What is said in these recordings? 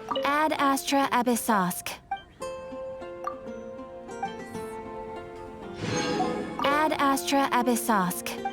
Ad Astra Abyssosk. Ad Astra Abyssosk.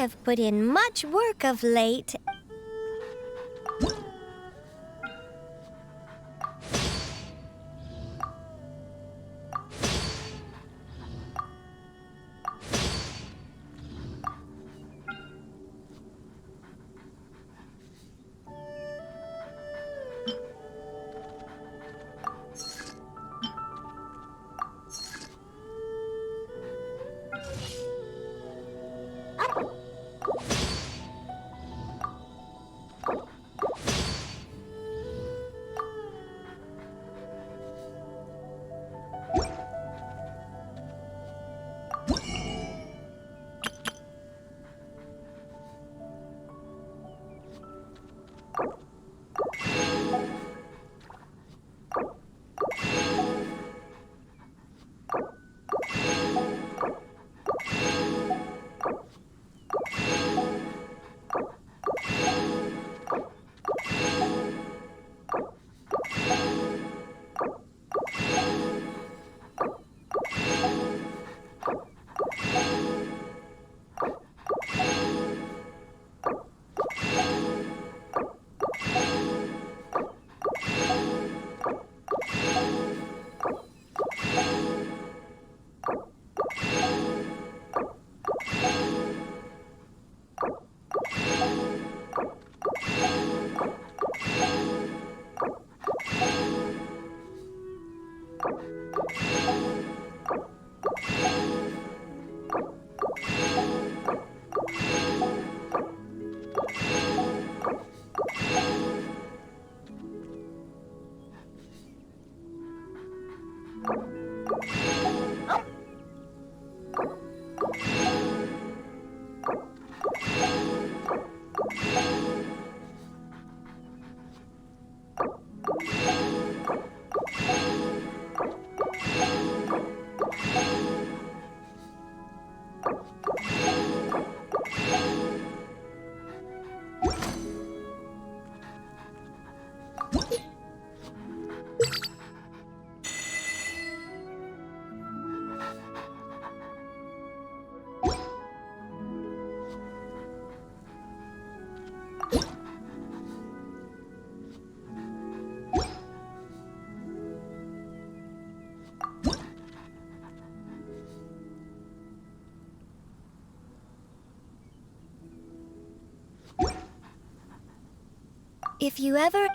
have put in much work of late. If you ever...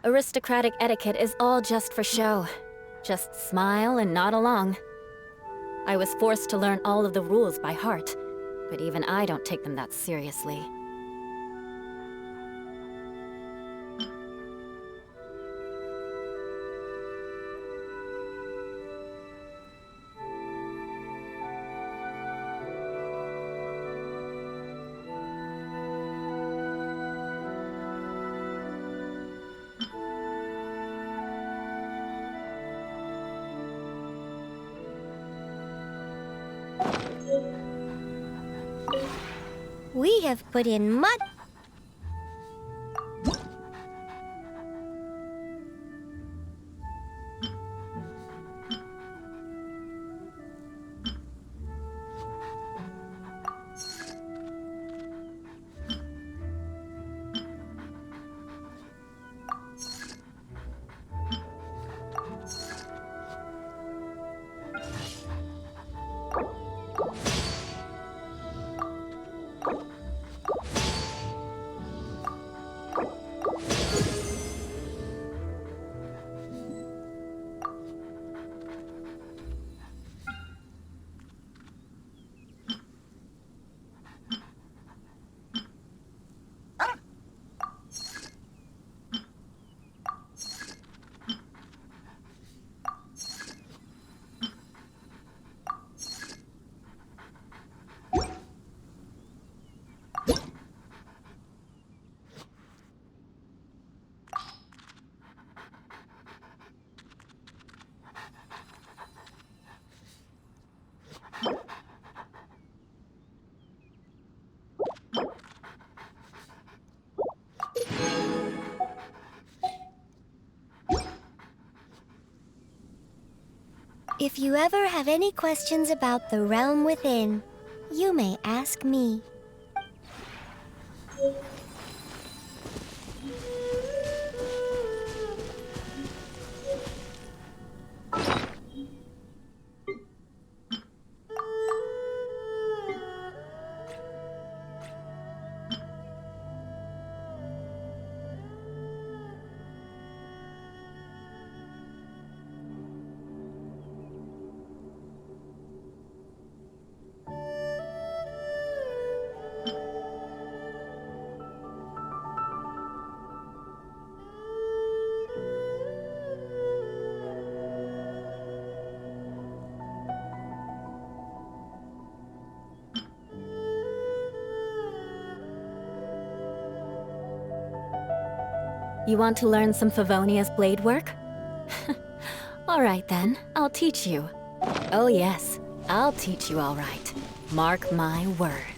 Aristocratic etiquette is all just for show. Just smile and nod along. I was forced to learn all of the rules by heart, but even I don't take them that seriously. We have put in much... If you ever have any questions about the realm within, you may ask me. You want to learn some Favonia's blade work? All right then, I'll teach you. Oh yes, I'll teach you all right. Mark my words.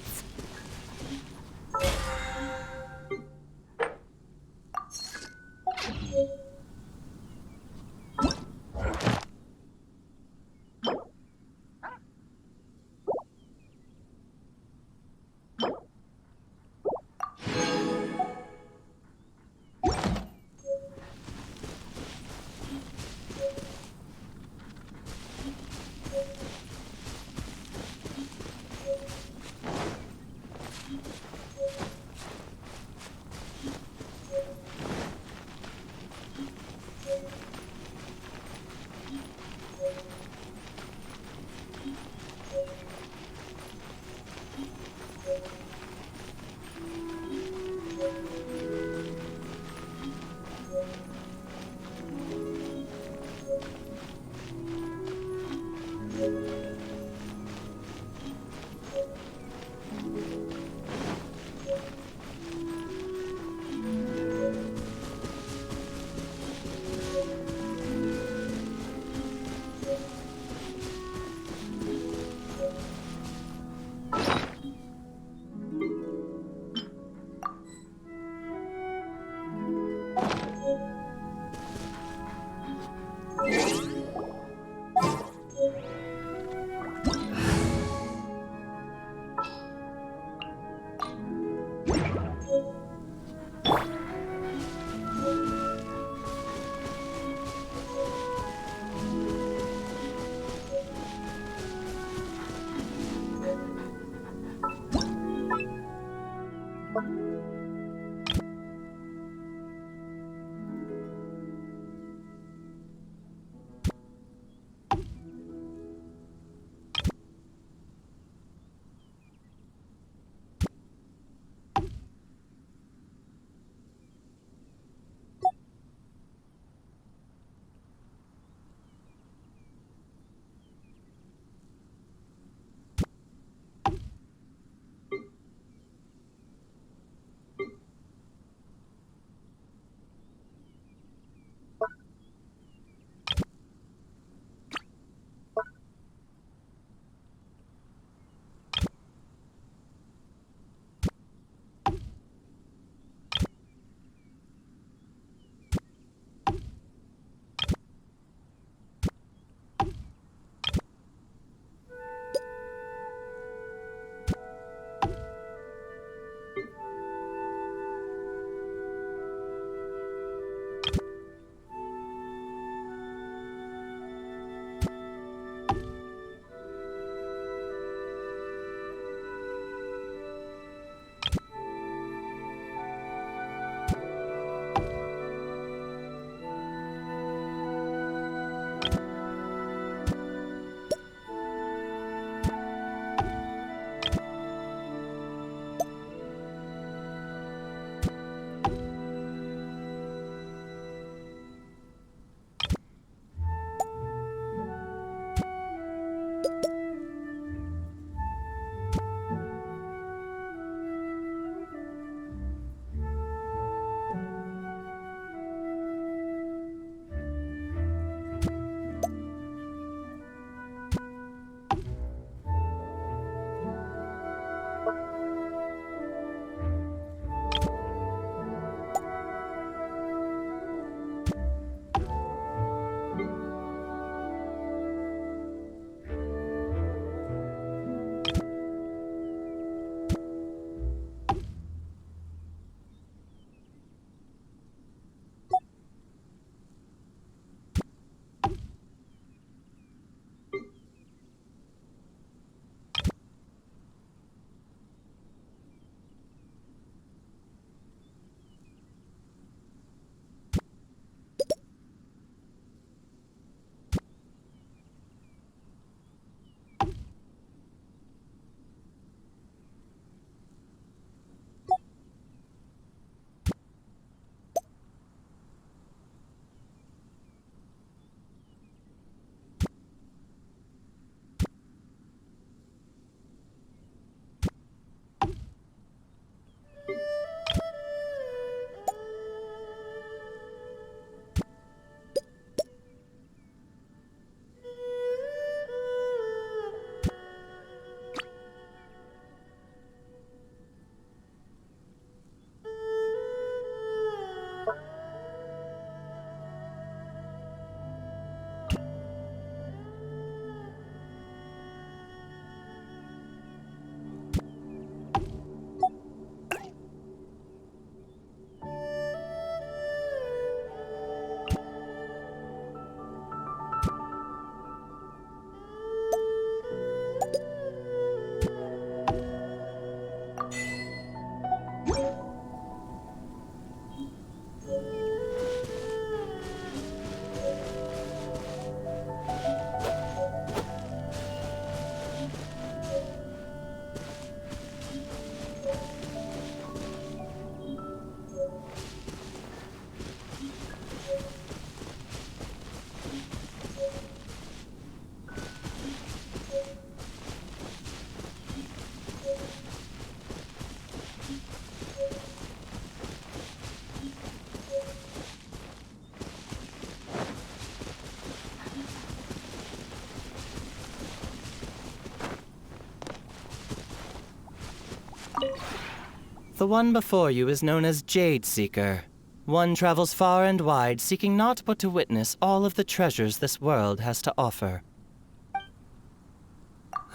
The one before you is known as Jade Seeker. One travels far and wide, seeking naught but to witness all of the treasures this world has to offer.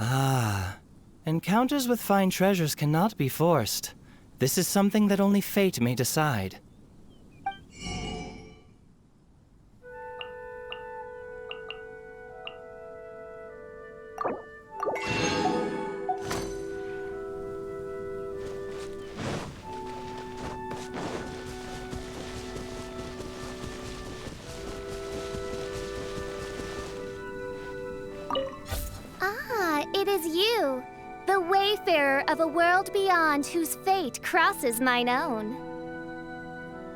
Ah, encounters with fine treasures cannot be forced. This is something that only fate may decide. It is you, the wayfarer of a world beyond whose fate crosses mine own.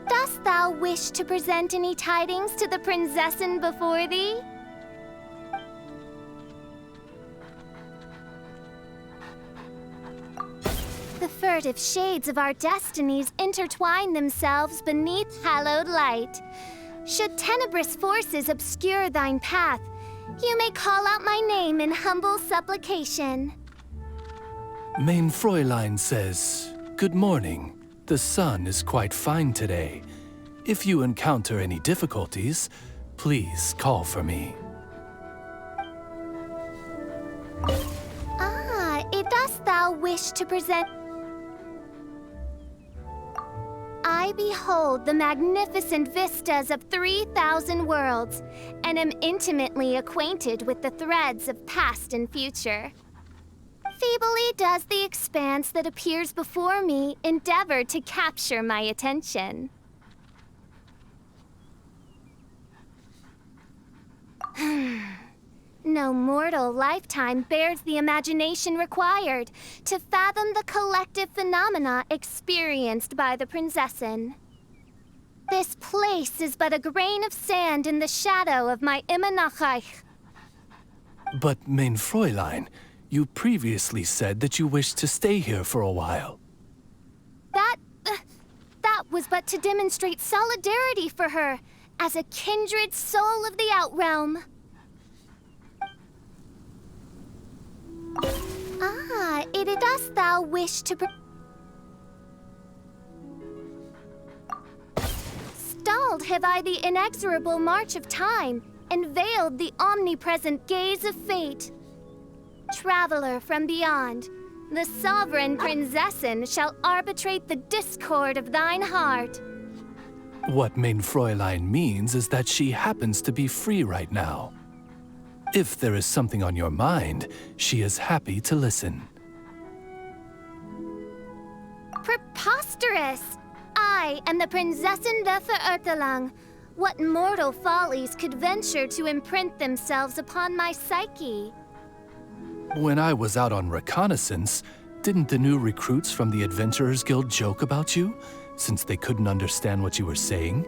Dost thou wish to present any tidings to the prinzessin before thee? The furtive shades of our destinies intertwine themselves beneath hallowed light. Should tenebrous forces obscure thine path, you may call out my name in humble supplication. Mein Fräulein says, "Good morning. The sun is quite fine today. If you encounter any difficulties, please call for me." Dost thou wish to present? I behold the magnificent vistas of 3,000 worlds, and am intimately acquainted with the threads of past and future. Feebly does the expanse that appears before me endeavor to capture my attention. No mortal lifetime bears the imagination required to fathom the collective phenomena experienced by the prinzessin. This place is but a grain of sand in the shadow of my Immenachreich. But Mein Fräulein, you previously said that you wished to stay here for a while. That was but to demonstrate solidarity for her as a kindred soul of the Outrealm. Dost thou wish to stalled have I the inexorable march of time, and veiled the omnipresent gaze of fate. Traveler from beyond, the sovereign prinzessin shall arbitrate the discord of thine heart. What Mein Fräulein means is that she happens to be free right now. If there is something on your mind, she is happy to listen. Preposterous! I am the Prinzessin der Verurteilung. What mortal follies could venture to imprint themselves upon my psyche? When I was out on reconnaissance, didn't the new recruits from the Adventurers Guild joke about you, since they couldn't understand what you were saying?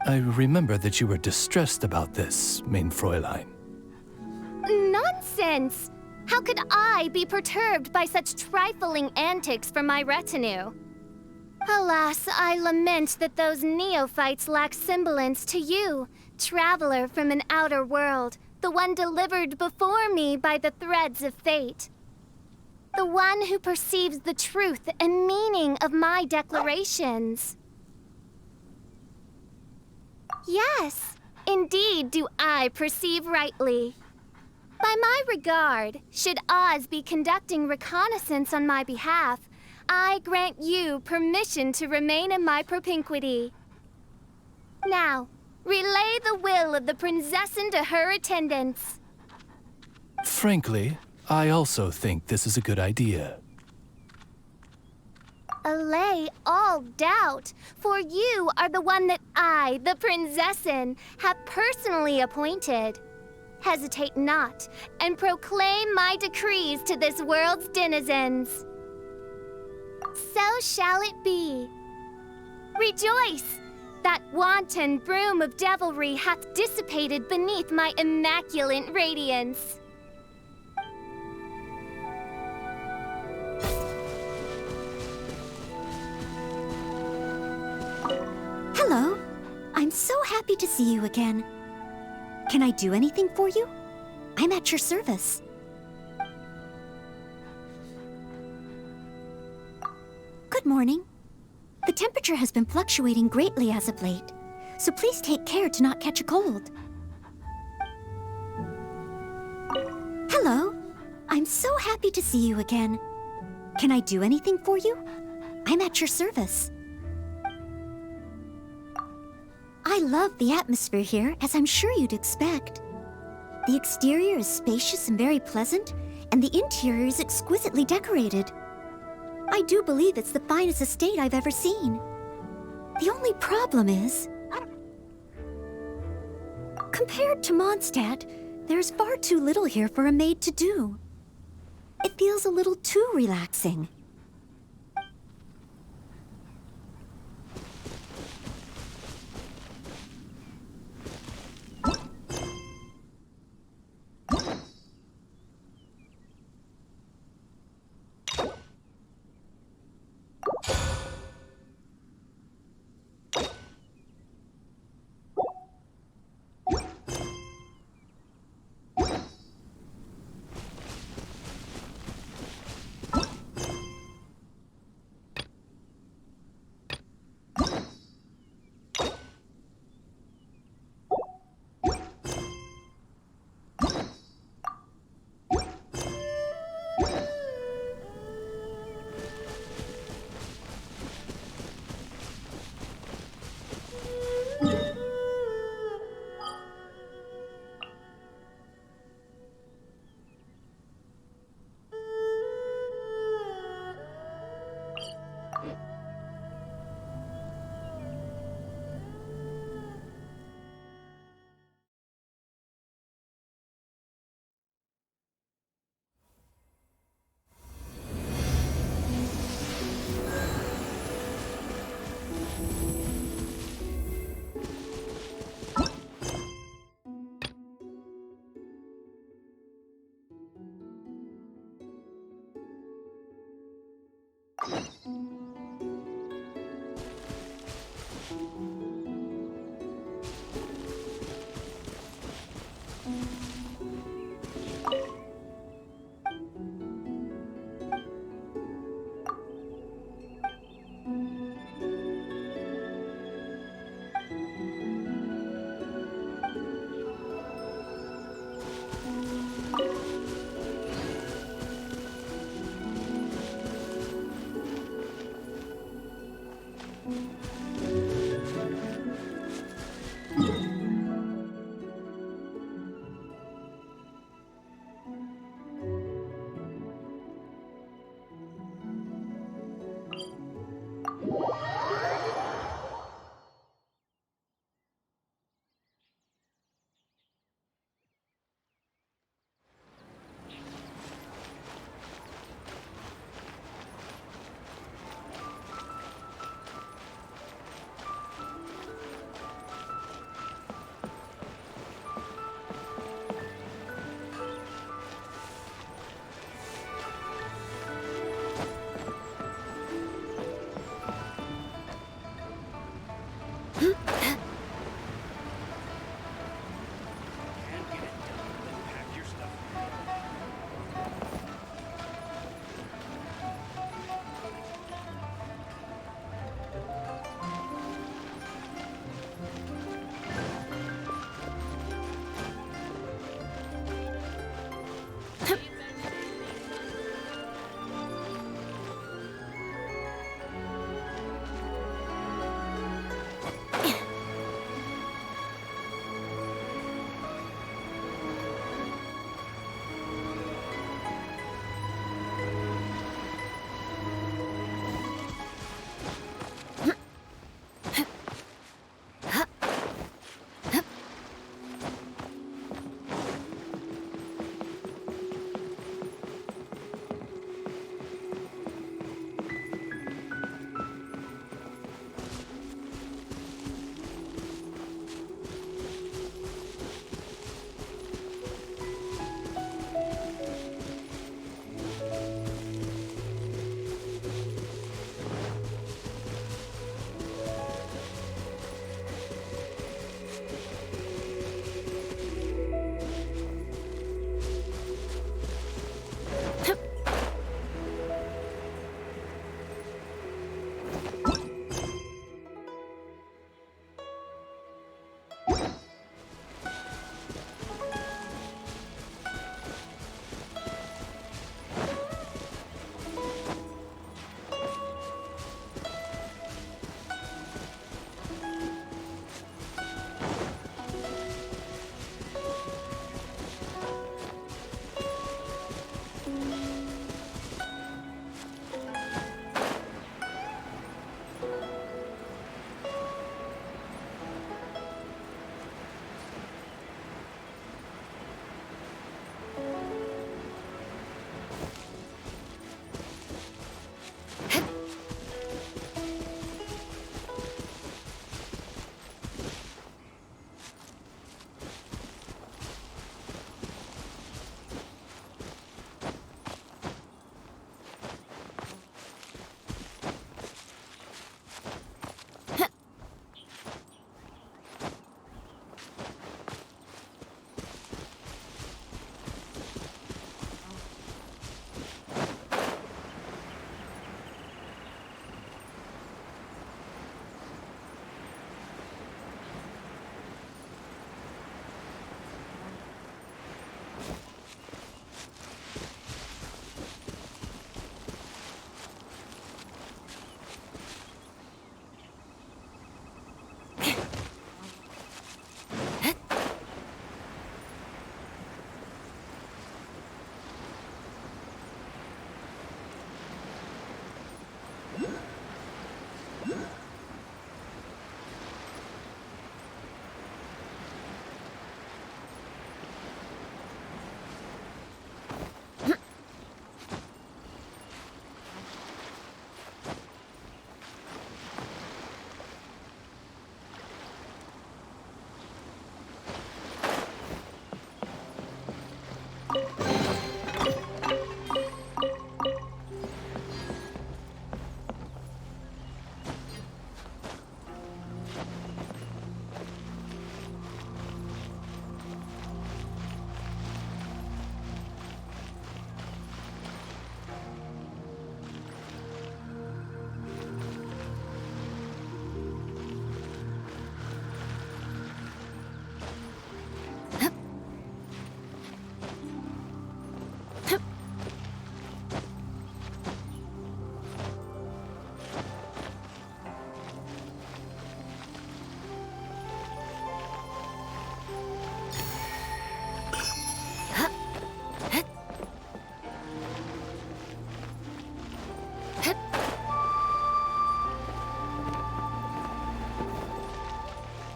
I remember that you were distressed about this, Mein Fräulein. Nonsense! How could I be perturbed by such trifling antics from my retinue? Alas, I lament that those neophytes lack semblance to you, traveler from an outer world, the one delivered before me by the threads of fate. The one who perceives the truth and meaning of my declarations. Yes, indeed do I perceive rightly. By my regard, should Oz be conducting reconnaissance on my behalf, I grant you permission to remain in my propinquity. Now, relay the will of the prinzessin to her attendants. Frankly, I also think this is a good idea. Allay all doubt, for you are the one that I, the prinzessin, have personally appointed. Hesitate not, and proclaim my decrees to this world's denizens. So shall it be. Rejoice! That wanton broom of devilry hath dissipated beneath my immaculate radiance. Hello. I'm so happy to see you again. Can I do anything for you? I'm at your service. Good Good morning. The temperature has been fluctuating greatly as of late, so please take care to not catch a cold. Hello. I'm so happy to see you again. Can I do anything for you? I'm at your service. I love the atmosphere here, as I'm sure you'd expect. The exterior is spacious and very pleasant, and the interior is exquisitely decorated. I do believe it's the finest estate I've ever seen. The only problem is, compared to Mondstadt, there's far too little here for a maid to do. It feels a little too relaxing.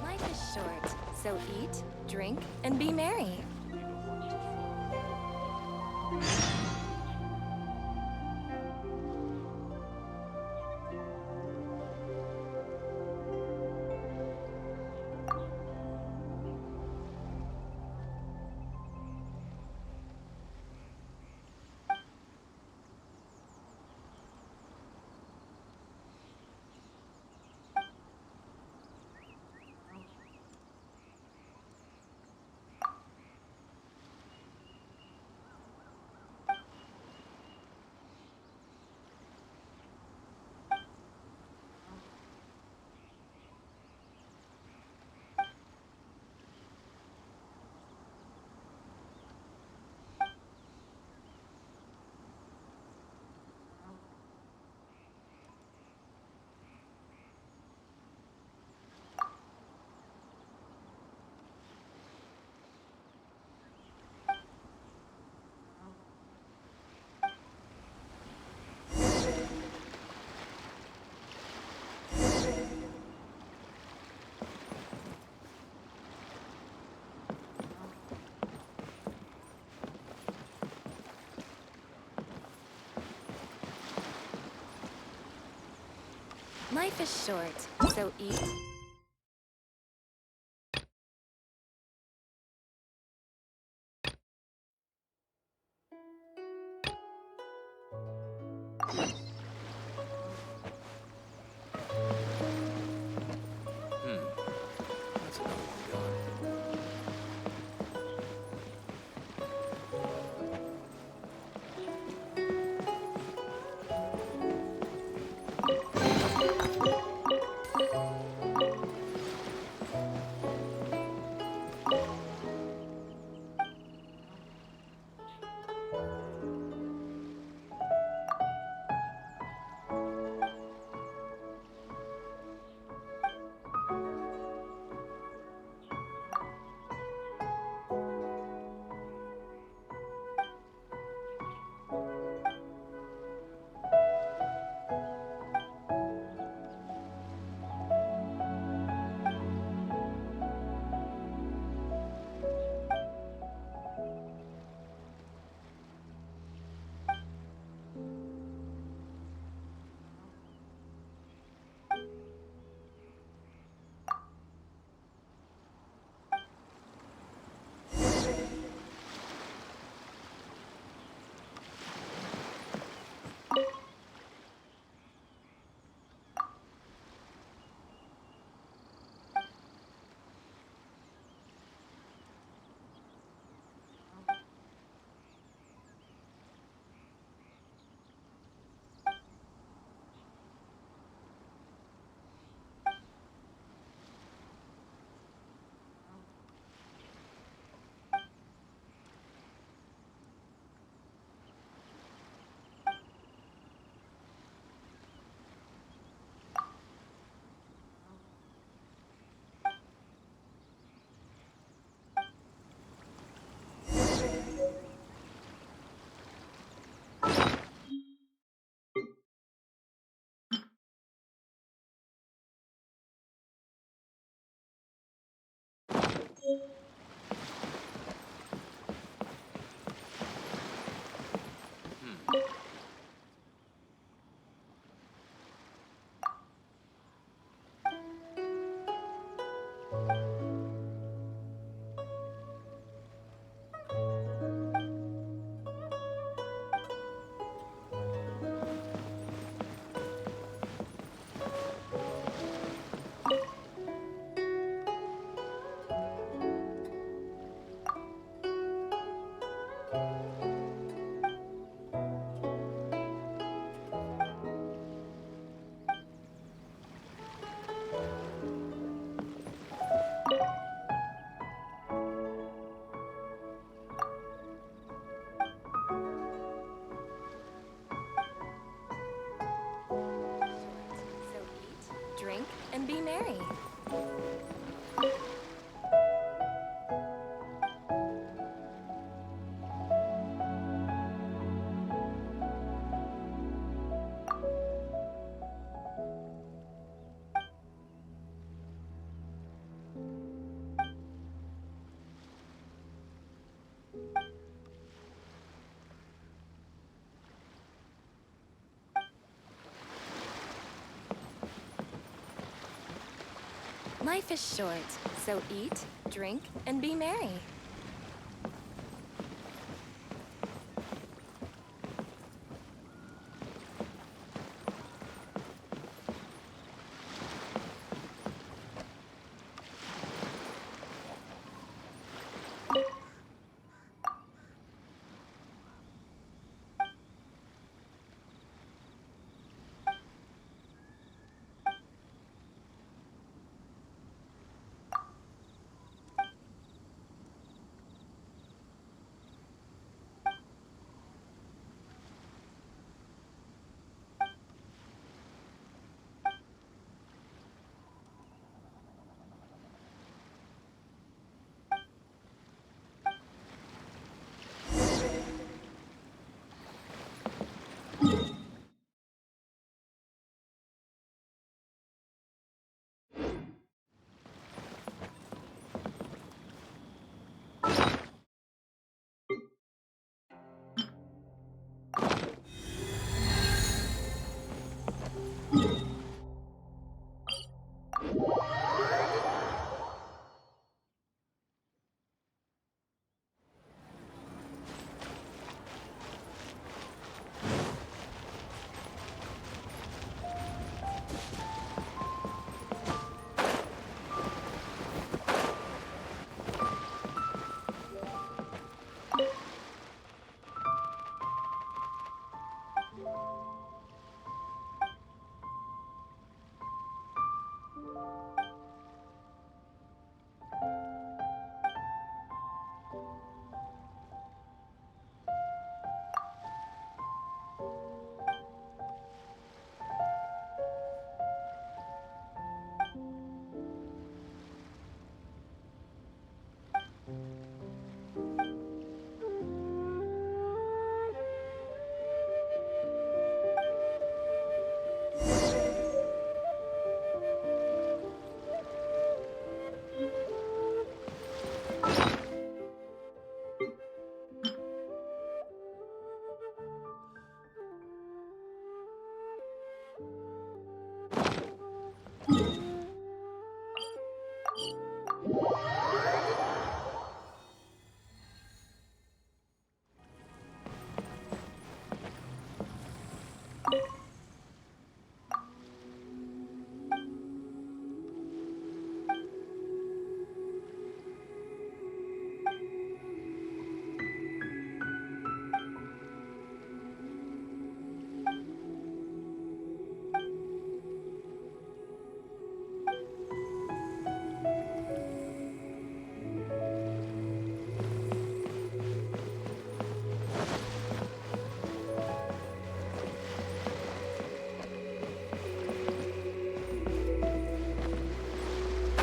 Life is short, so eat, drink, and be merry. Life is short, so eat. That's another one gone. be merry. Life is short, so eat, drink, and be merry.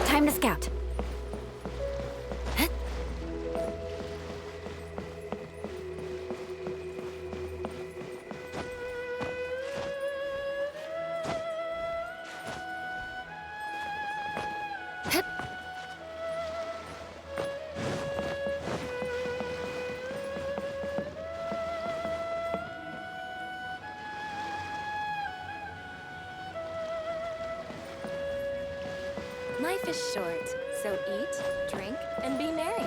Time to scout. Life is short, so eat, drink, and be merry.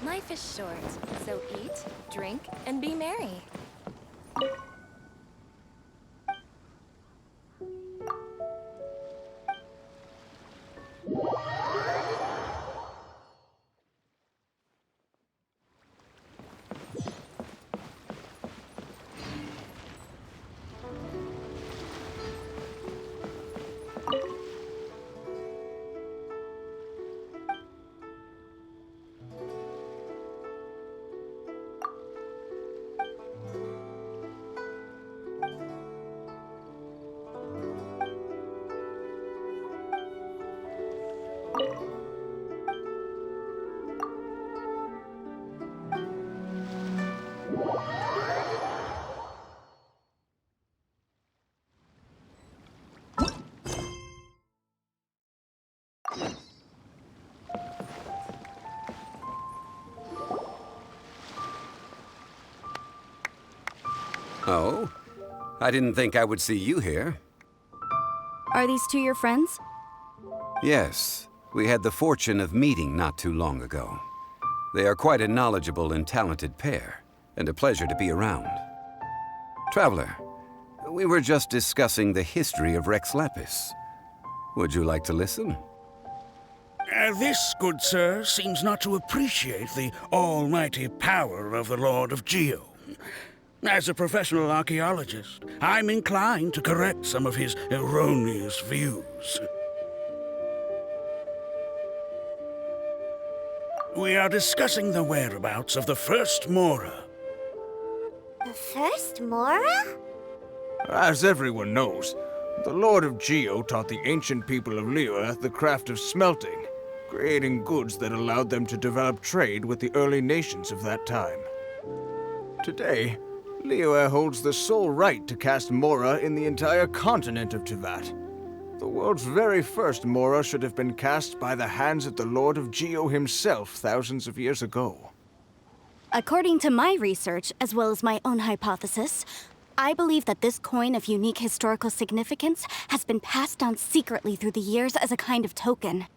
Life is short, so eat, drink, and be merry. Oh? I didn't think I would see you here. Are these two your friends? Yes, we had the fortune of meeting not too long ago. They are quite a knowledgeable and talented pair, and a pleasure to be around. Traveler, we were just discussing the history of Rex Lapis. Would you like to listen? This, good sir, seems not to appreciate the almighty power of the Lord of Geo. As a professional archaeologist, I'm inclined to correct some of his erroneous views. We are discussing the whereabouts of the first Mora. The first Mora? As everyone knows, the Lord of Geo taught the ancient people of Liyue the craft of smelting, creating goods that allowed them to develop trade with the early nations of that time. Today, Liyue holds the sole right to cast Mora in the entire continent of Teyvat. The world's very first Mora should have been cast by the hands of the Lord of Geo himself thousands of years ago. According to my research, as well as my own hypothesis, I believe that this coin of unique historical significance has been passed down secretly through the years as a kind of token.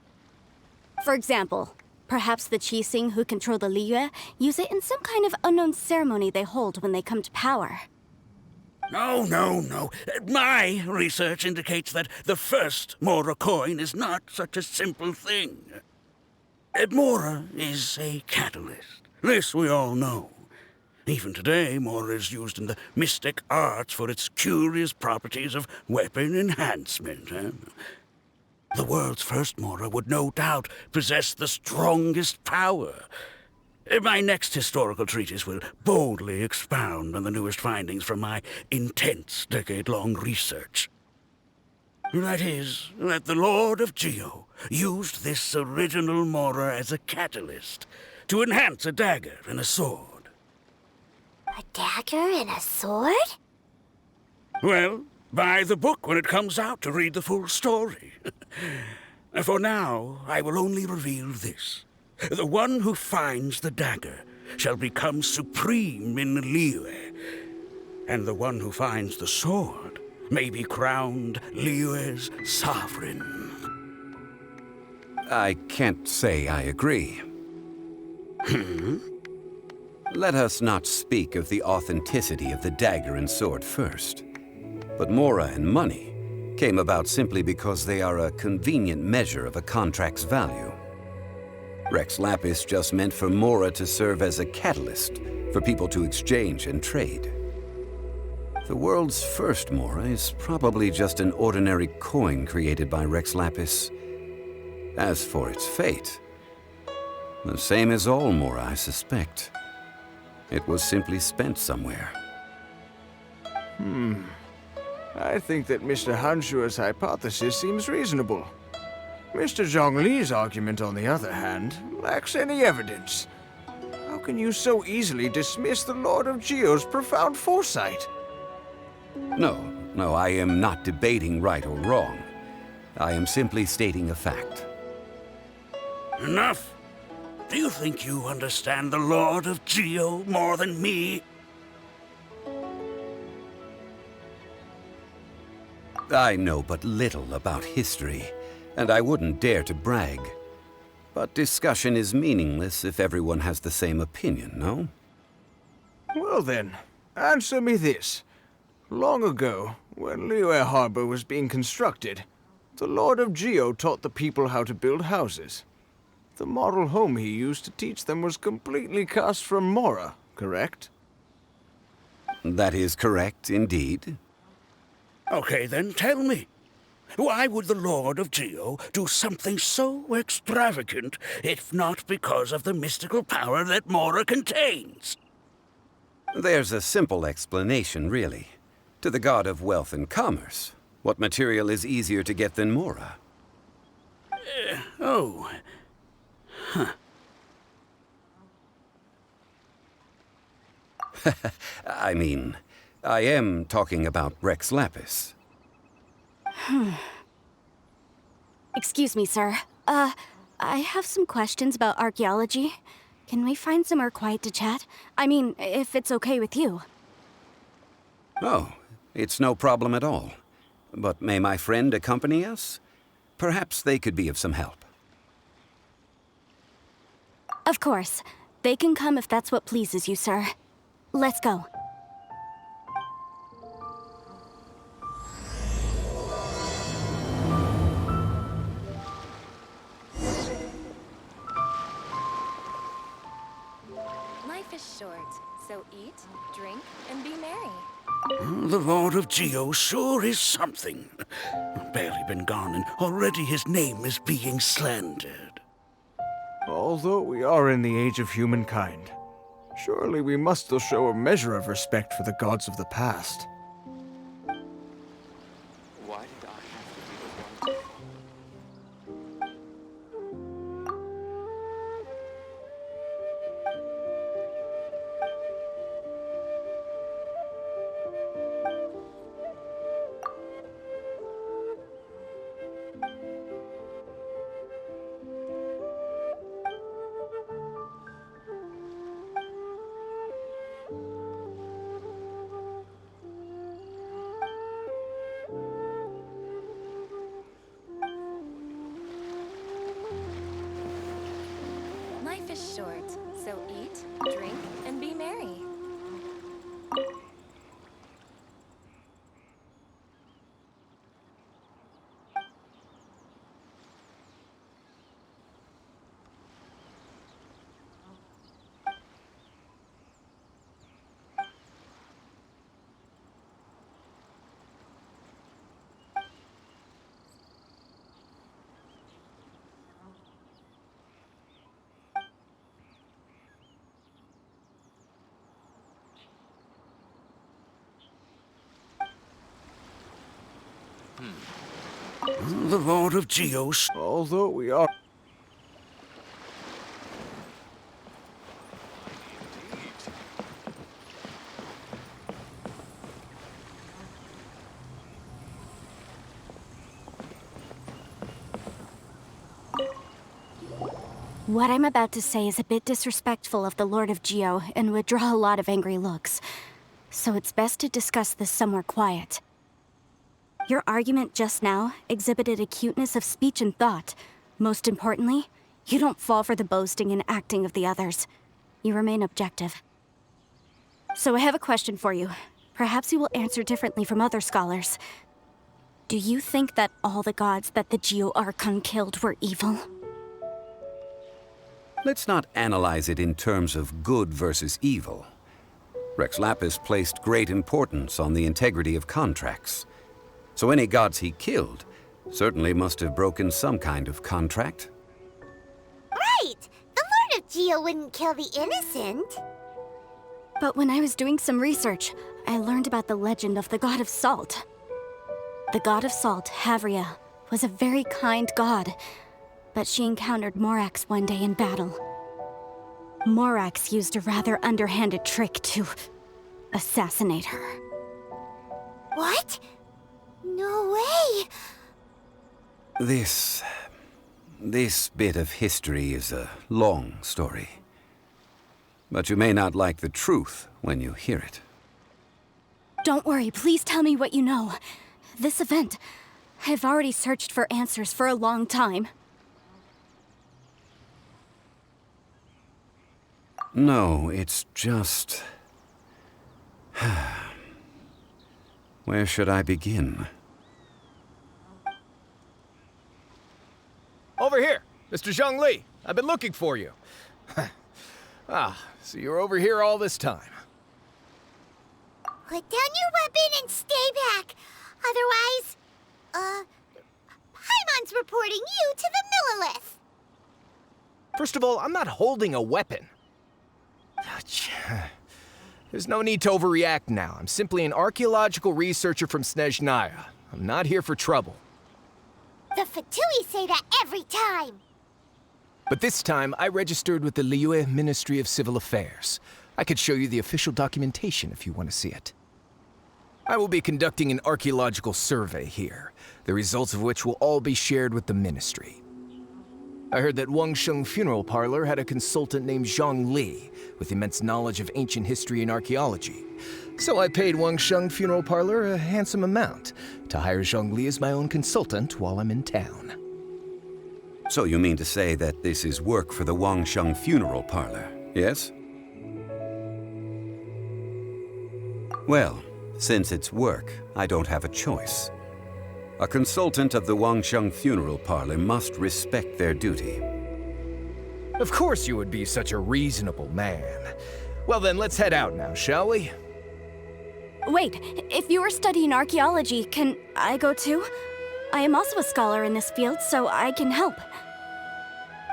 For example, perhaps the Qixing who control the Liyue use it in some kind of unknown ceremony they hold when they come to power. No. My research indicates that the first Mora coin is not such a simple thing. Mora is a catalyst. This we all know. Even today, Mora is used in the mystic arts for its curious properties of weapon enhancement. The world's first Mora would no doubt possess the strongest power. My next historical treatise will boldly expound on the newest findings from my intense decade-long research. That is, that the Lord of Geo used this original Mora as a catalyst to enhance a dagger and a sword. A dagger and a sword? Well, buy the book when it comes out to read the full story. For now, I will only reveal this. The one who finds the dagger shall become supreme in Liyue, and the one who finds the sword may be crowned Liyue's sovereign. I can't say I agree. Let us not speak of the authenticity of the dagger and sword first. But Mora and money came about simply because they are a convenient measure of a contract's value. Rex Lapis just meant for Mora to serve as a catalyst for people to exchange and trade. The world's first Mora is probably just an ordinary coin created by Rex Lapis. As for its fate, the same as all Mora, I suspect. It was simply spent somewhere. I think that Mr. Hanshua's hypothesis seems reasonable. Mr. Zhongli's argument, on the other hand, lacks any evidence. How can you so easily dismiss the Lord of Geo's profound foresight? No, I am not debating right or wrong. I am simply stating a fact. Enough! Do you think you understand the Lord of Geo more than me? I know but little about history, and I wouldn't dare to brag. But discussion is meaningless if everyone has the same opinion, no? Well then, answer me this. Long ago, when Liyue Harbor was being constructed, the Lord of Geo taught the people how to build houses. The model home he used to teach them was completely cast from Mora, correct? That is correct, indeed. Okay, then tell me. Why would the Lord of Geo do something so extravagant if not because of the mystical power that Mora contains? There's a simple explanation, really. To the god of wealth and commerce, what material is easier to get than Mora? Oh. Huh. I mean, I am talking about Rex Lapis. Excuse me, sir. I have some questions about archaeology. Can we find somewhere quiet to chat? I mean, if it's okay with you. Oh, it's no problem at all. But may my friend accompany us? Perhaps they could be of some help. Of course. They can come if that's what pleases you, sir. Let's go. Life is short, so eat, drink, and be merry. The Lord of Geo sure is something. Barely been gone, and already his name is being slandered. Although we are in the age of humankind, surely we must still show a measure of respect for the gods of the past. Why did I have to be the one? Life is short, so eat, drink, and be merry. The Lord of Geo. Although we are... What I'm about to say is a bit disrespectful of the Lord of Geo and would draw a lot of angry looks. So it's best to discuss this somewhere quiet. Your argument just now exhibited acuteness of speech and thought. Most importantly, you don't fall for the boasting and acting of the others. You remain objective. So I have a question for you. Perhaps you will answer differently from other scholars. Do you think that all the gods that the Geo Archon killed were evil? Let's not analyze it in terms of good versus evil. Rex Lapis placed great importance on the integrity of contracts. So any gods he killed certainly must have broken some kind of contract. Right! The Lord of Geo wouldn't kill the innocent. But when I was doing some research, I learned about the legend of the god of salt. The god of salt, Havria, was a very kind god, but she encountered Morax one day in battle. Morax used a rather underhanded trick to assassinate her. What? No way! This bit of history is a long story. But you may not like the truth when you hear it. Don't worry, please tell me what you know. This event, I've already searched for answers for a long time. No, it's just... Where should I begin? Over here, Mr. Zhongli. I've been looking for you. So you're over here all this time. Put down your weapon and stay back. Otherwise, Paimon's reporting you to the Millilith. First of all, I'm not holding a weapon. There's no need to overreact now. I'm simply an archaeological researcher from Snezhnaya. I'm not here for trouble. The Fatui say that every time. But this time, I registered with the Liyue Ministry of Civil Affairs. I could show you the official documentation if you want to see it. I will be conducting an archaeological survey here, the results of which will all be shared with the ministry. I heard that Wangsheng Funeral Parlor had a consultant named Zhang Li, with immense knowledge of ancient history and archaeology. So I paid Wangsheng Funeral Parlor a handsome amount to hire Zhang Li as my own consultant while I'm in town. So you mean to say that this is work for the Wangsheng Funeral Parlor, yes? Well, since it's work, I don't have a choice. A consultant of the Wangsheng Funeral Parlor must respect their duty. Of course you would be such a reasonable man. Well then, let's head out now, shall we? Wait, if you are studying archaeology, can I go too? I am also a scholar in this field, so I can help.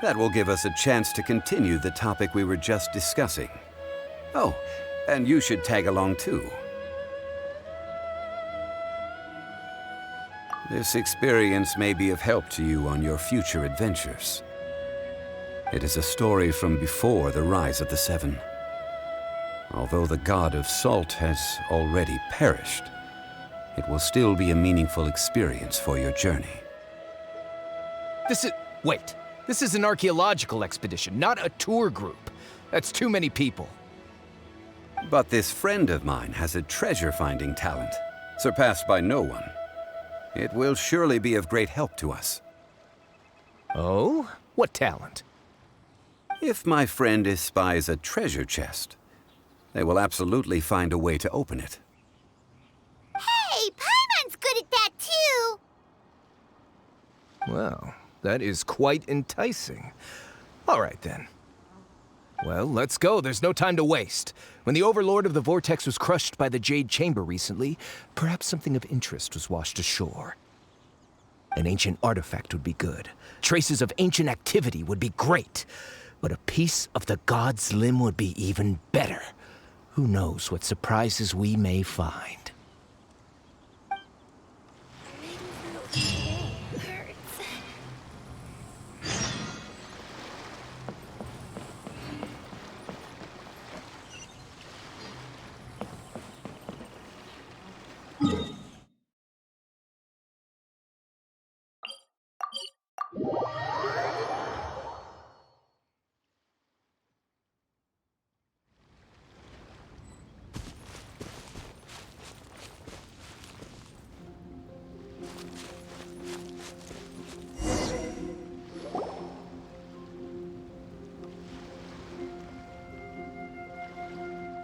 That will give us a chance to continue the topic we were just discussing. Oh, and you should tag along too. This experience may be of help to you on your future adventures. It is a story from before the rise of the Seven. Although the god of salt has already perished, it will still be a meaningful experience for your journey. Wait. This is an archaeological expedition, not a tour group. That's too many people. But this friend of mine has a treasure-finding talent, surpassed by no one. It will surely be of great help to us. Oh? What talent? If my friend espies a treasure chest, they will absolutely find a way to open it. Hey, Paimon's good at that too! Well, that is quite enticing. All right, then. Well, let's go. There's no time to waste. When the Overlord of the Vortex was crushed by the Jade Chamber recently, perhaps something of interest was washed ashore. An ancient artifact would be good. Traces of ancient activity would be great. But a piece of the god's limb would be even better. Who knows what surprises we may find.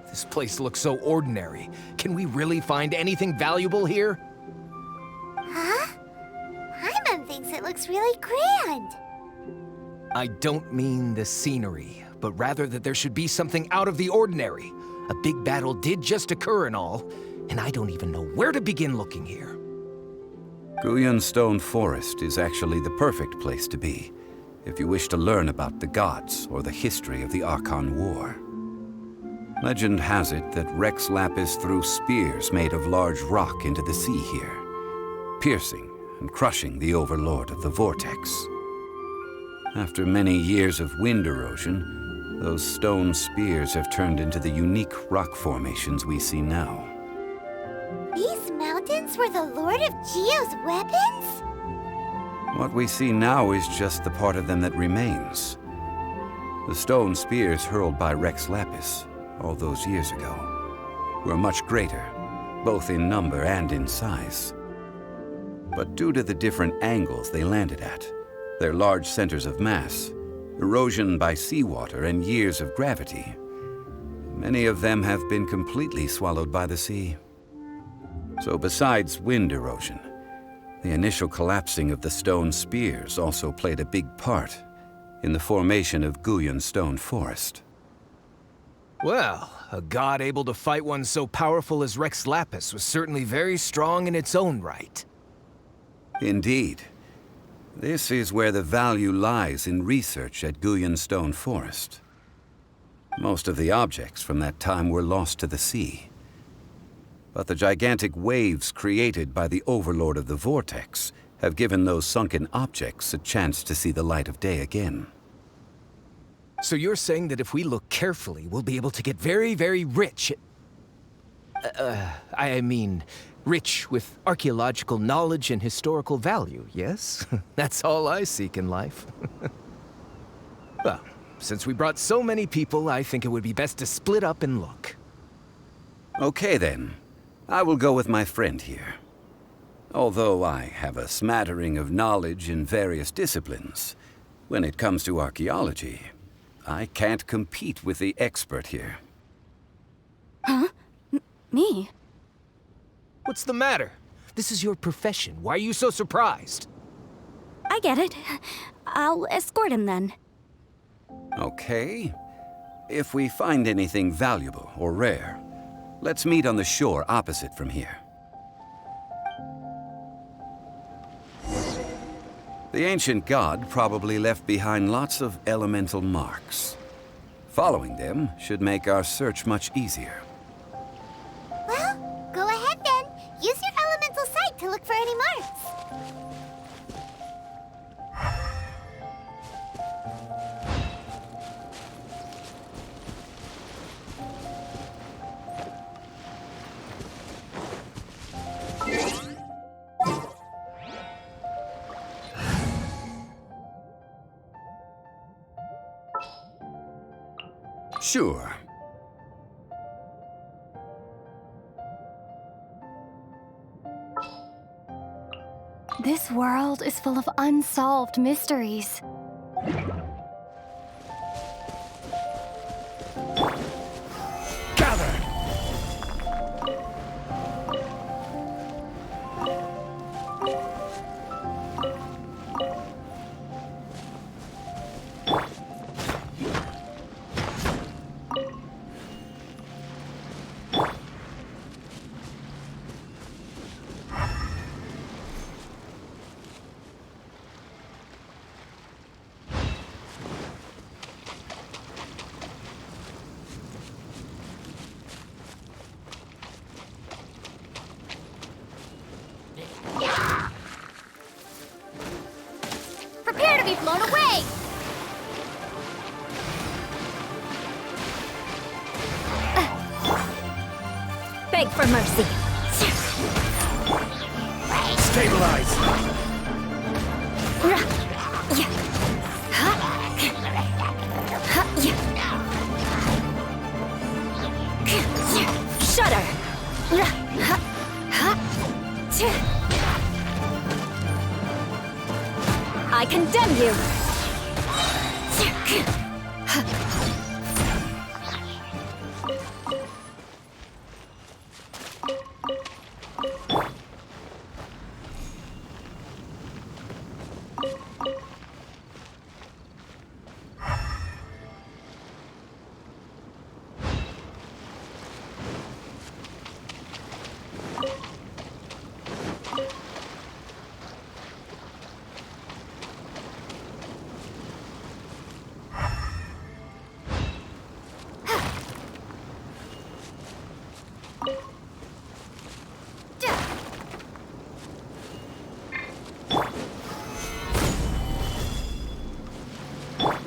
This place looks so ordinary. Can we really find anything valuable here? Huh? Paimon thinks it looks really grand. I don't mean the scenery, but rather that there should be something out of the ordinary. A big battle did just occur and all, and I don't even know where to begin looking here. Guyan Stone Forest is actually the perfect place to be, if you wish to learn about the gods or the history of the Archon War. Legend has it that Rex Lapis threw spears made of large rock into the sea here, piercing and crushing the Overlord of the Vortex. After many years of wind erosion, those stone spears have turned into the unique rock formations we see now. These mountains were the Lord of Geo's weapons? What we see now is just the part of them that remains. The stone spears hurled by Rex Lapis all those years ago were much greater, both in number and in size. But due to the different angles they landed at, their large centers of mass, erosion by seawater, and years of gravity, many of them have been completely swallowed by the sea. So besides wind erosion, the initial collapsing of the stone spears also played a big part in the formation of Guyan stone forest. Well, a god able to fight one so powerful as Rex Lapis was certainly very strong in its own right. Indeed. This is where the value lies in research at Guyan stone forest. Most of the objects from that time were lost to the sea. But the gigantic waves created by the Overlord of the Vortex have given those sunken objects a chance to see the light of day again. So you're saying that if we look carefully, we'll be able to get very, very rich. I mean, rich with archaeological knowledge and historical value, yes? That's all I seek in life. Well, since we brought so many people, I think it would be best to split up and look. Okay then. I will go with my friend here. Although I have a smattering of knowledge in various disciplines, when it comes to archaeology, I can't compete with the expert here. Huh? Me? What's the matter? This is your profession. Why are you so surprised? I get it. I'll escort him then. Okay. If we find anything valuable or rare, let's meet on the shore opposite from here. The ancient god probably left behind lots of elemental marks. Following them should make our search much easier. Well, go ahead then. Use your elemental sight to look for any marks. Sure. This world is full of unsolved mysteries. Gather! Prepare to be blown away! Beg for mercy. Stabilize! Shudder. I condemn you.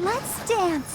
Let's dance.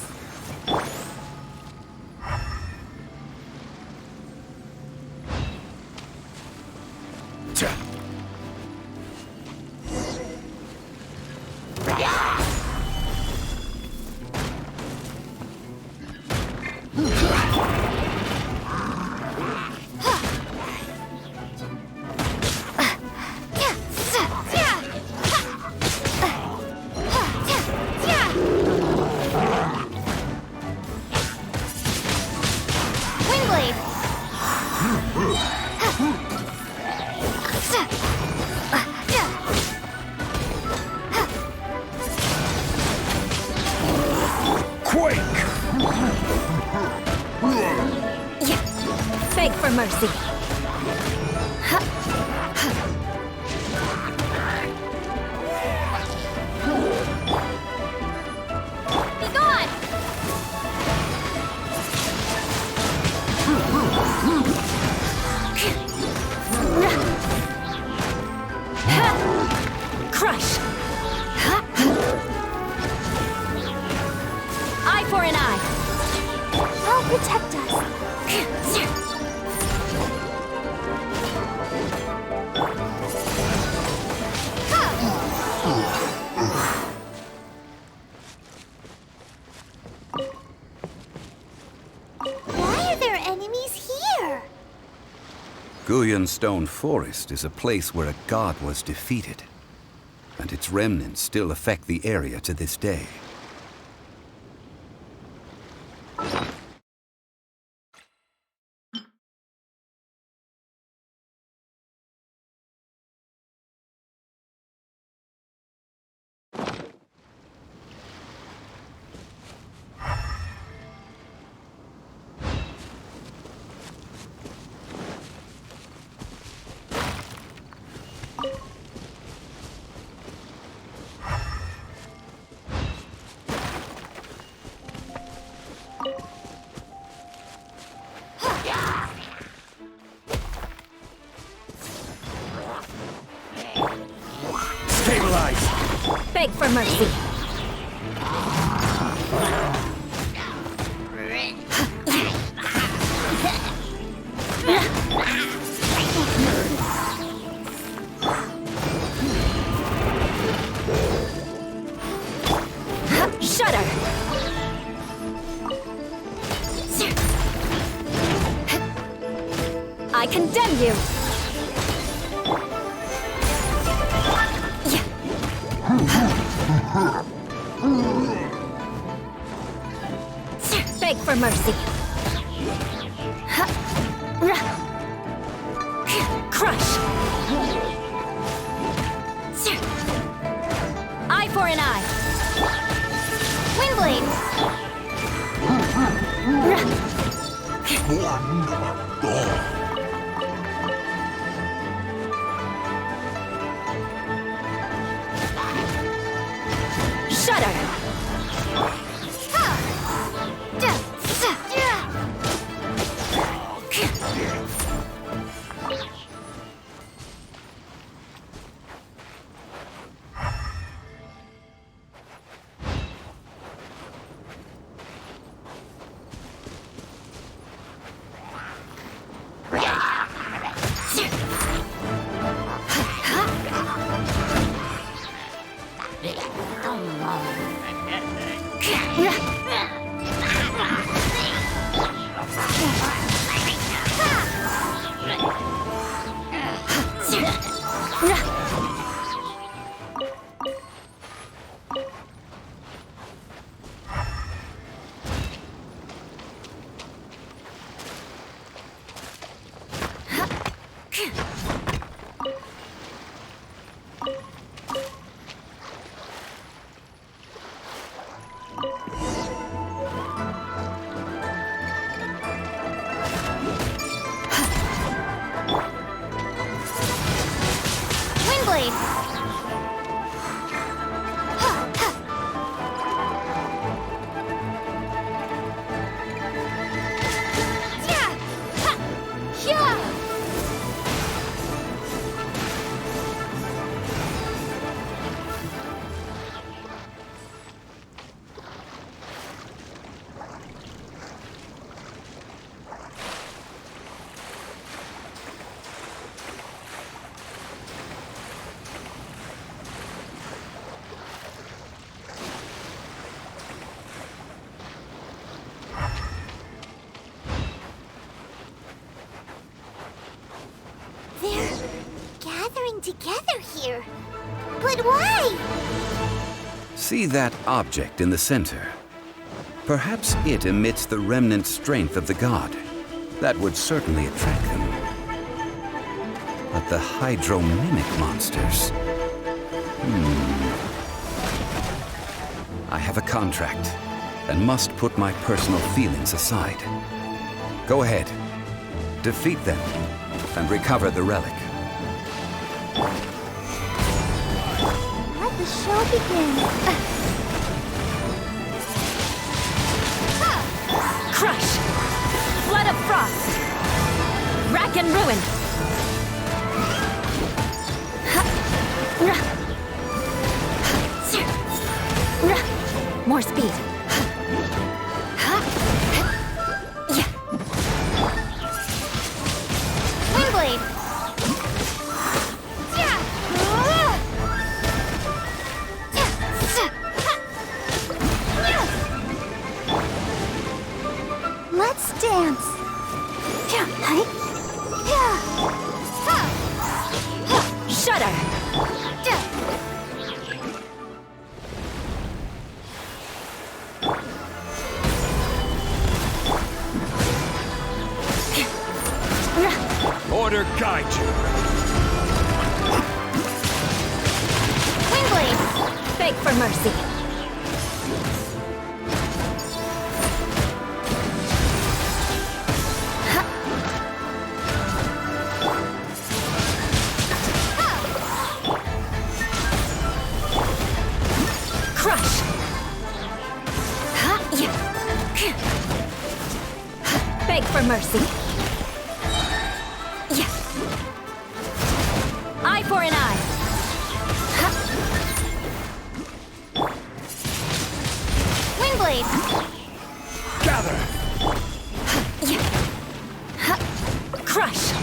Beg for mercy. Be gone! Crush. Eye for an eye. I'll protect us. Why are there enemies here? Guyan Stone Forest is a place where a god was defeated, and its remnants still affect the area to this day. Beg for mercy. Shudder. I condemn you. Beg for mercy. Crush. Eye for an eye. Windblade! Shudder. Together here. But why? See that object in the center? Perhaps it emits the remnant strength of the god. That would certainly attract them. But the hydro-mimic monsters... I have a contract, and must put my personal feelings aside. Go ahead. Defeat them and recover the relic. Let the show begin. Crush! Flood of frost! Rack and ruin! More speed. Wingblade! Let's dance. Shudder! Order guide you. Wingblade! Beg for mercy. Crush! Beg for mercy. Eye for an eye. Wingblade! Gather! Crush!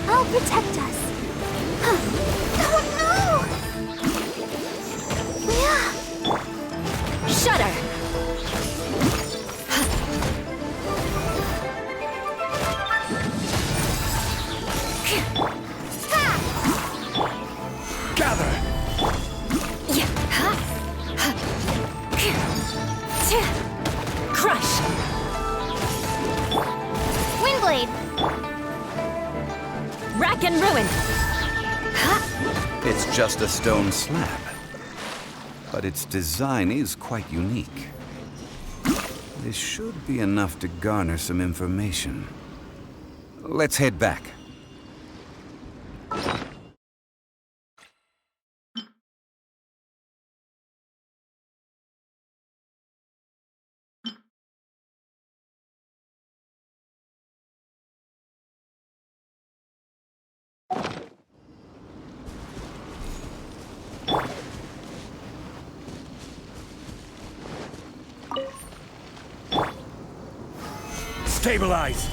I'll protect us. Oh, no! Shudder! Gather! Crush! Wingblade! Rack and ruin! It's just a stone slab, but its design is quite unique. This should be enough to garner some information. Let's head back. Stabilize!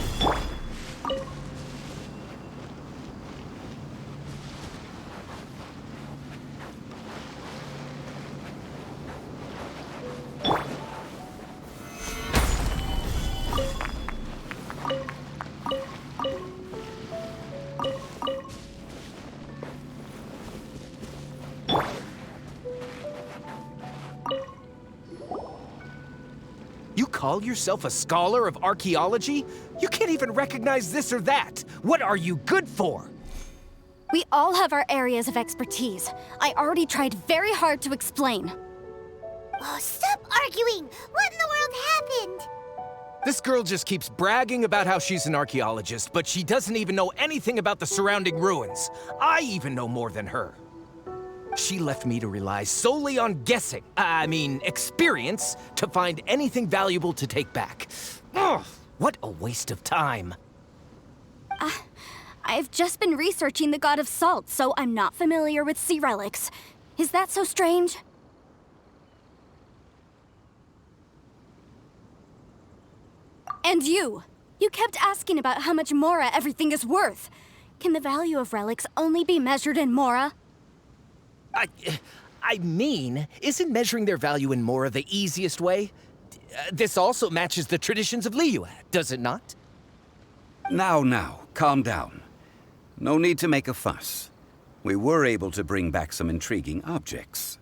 You call yourself a scholar of archaeology? You can't even recognize this or that. What are you good for? We all have our areas of expertise. I already tried very hard to explain. Oh, stop arguing! What in the world happened? This girl just keeps bragging about how she's an archaeologist, but she doesn't even know anything about the surrounding ruins. I even know more than her. She left me to rely solely on guessing, experience, to find anything valuable to take back. Ugh, what a waste of time. I've just been researching the god of salt, so I'm not familiar with sea relics. Is that so strange? And you! You kept asking about how much Mora everything is worth. Can the value of relics only be measured in Mora? Isn't measuring their value in Mora the easiest way? This also matches the traditions of Liyue, does it not? Now, calm down. No need to make a fuss. We were able to bring back some intriguing objects.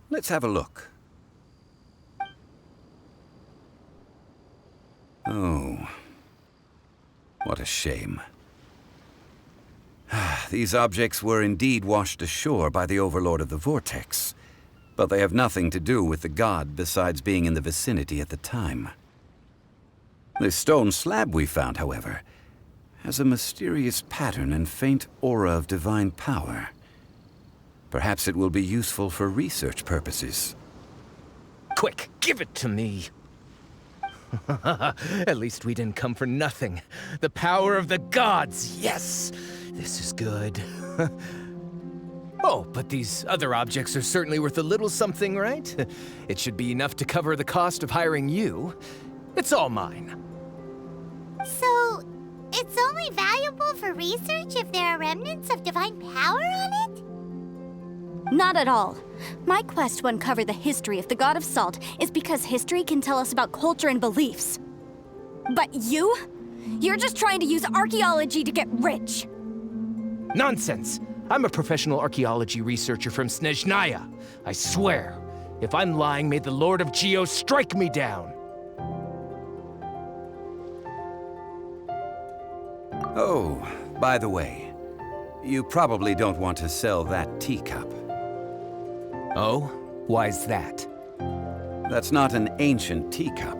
Let's have a look. Oh, what a shame. these objects were indeed washed ashore by the Overlord of the Vortex, but they have nothing to do with the god besides being in the vicinity at the time. This stone slab we found, however, has a mysterious pattern and faint aura of divine power. Perhaps it will be useful for research purposes. Quick, give it to me! At least we didn't come for nothing. The power of the gods, yes! This is good. Oh, but these other objects are certainly worth a little something, right? It should be enough to cover the cost of hiring you. It's all mine. So, it's only valuable for research if there are remnants of divine power on it? Not at all. My quest to uncover the history of the God of Salt is because history can tell us about culture and beliefs. But you? You're just trying to use archaeology to get rich. Nonsense! I'm a professional archaeology researcher from Snezhnaya. I swear, if I'm lying, may the Lord of Geo strike me down. Oh, by the way, you probably don't want to sell that teacup. Oh? Why's that? That's not an ancient teacup.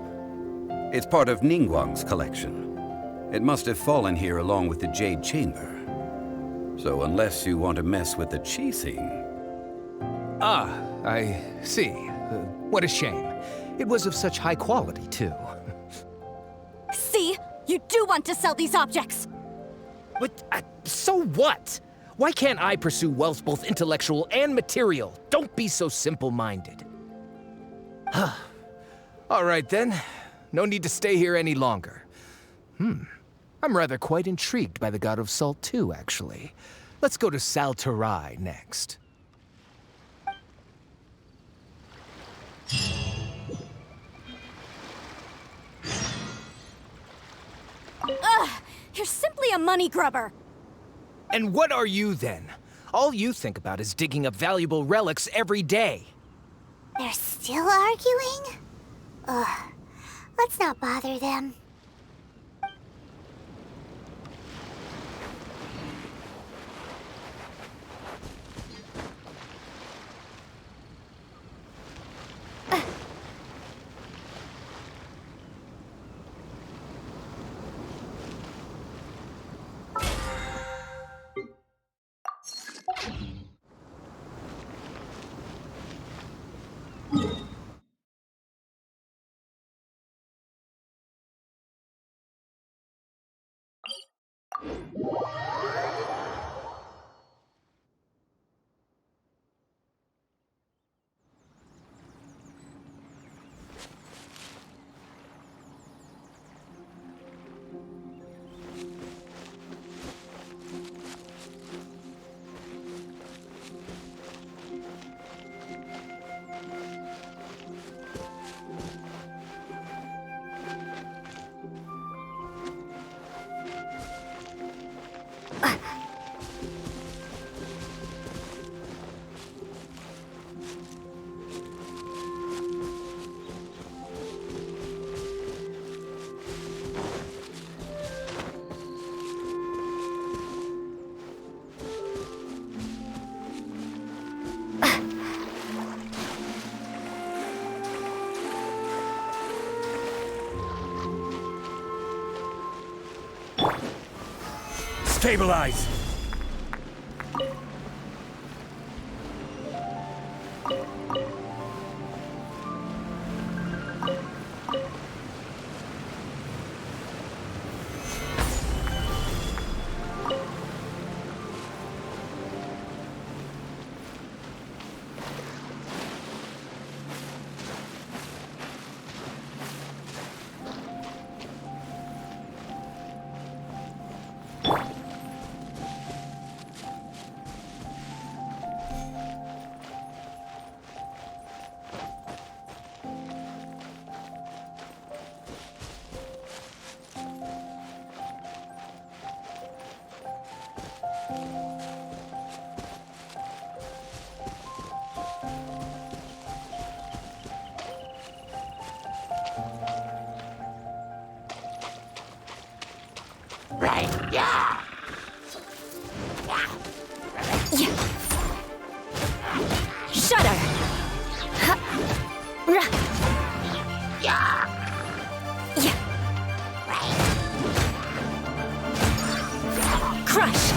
It's part of Ningguang's collection. It must have fallen here along with the Jade Chamber. So unless you want to mess with the Qixing... Ah, I see. What a shame. It was of such high quality, too. See? You do want to sell these objects! But, so what? Why can't I pursue wealth both intellectual and material? Don't be so simple-minded. All right, then. No need to stay here any longer. I'm rather quite intrigued by the God of Salt, too, actually. Let's go to Sal Flore next. Ugh! You're simply a money grubber! And what are you, then? All you think about is digging up valuable relics every day. They're still arguing? Ugh. Let's not bother them. Stabilize! Right, yeah! Crush!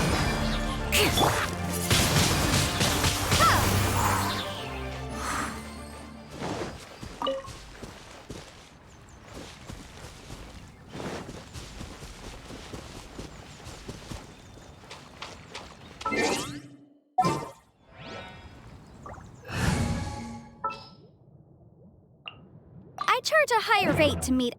I charge a higher rate to meet.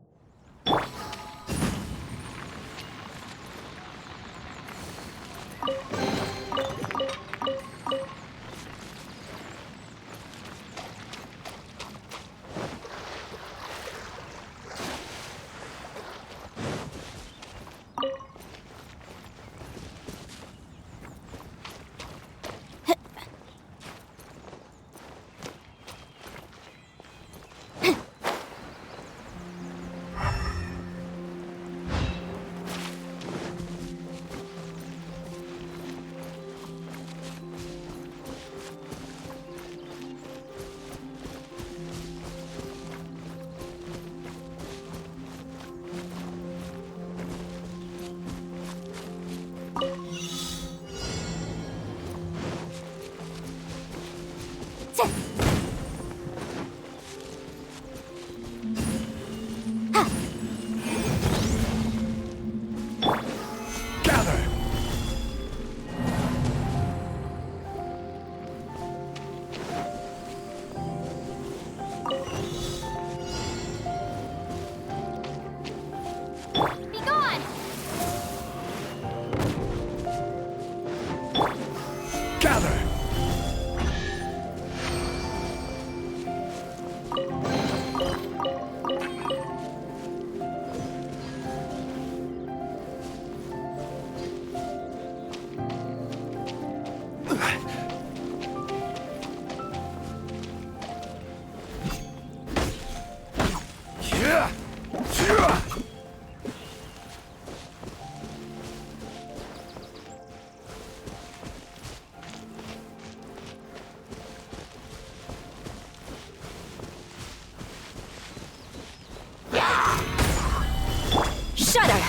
Shudder!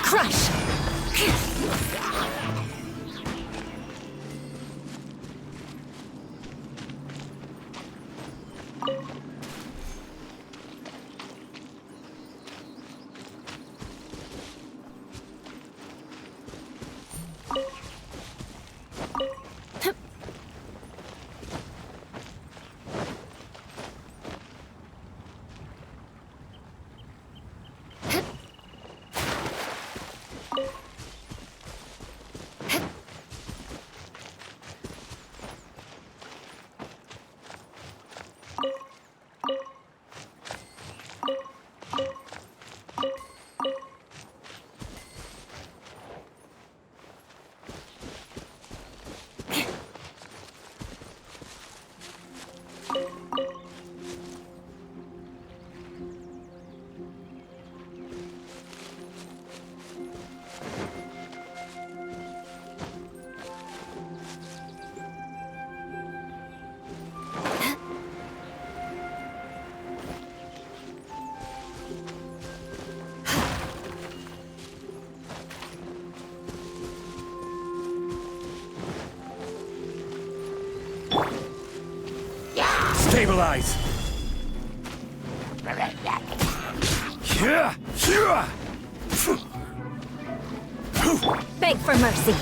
Crush! Stabilize! Beg for mercy.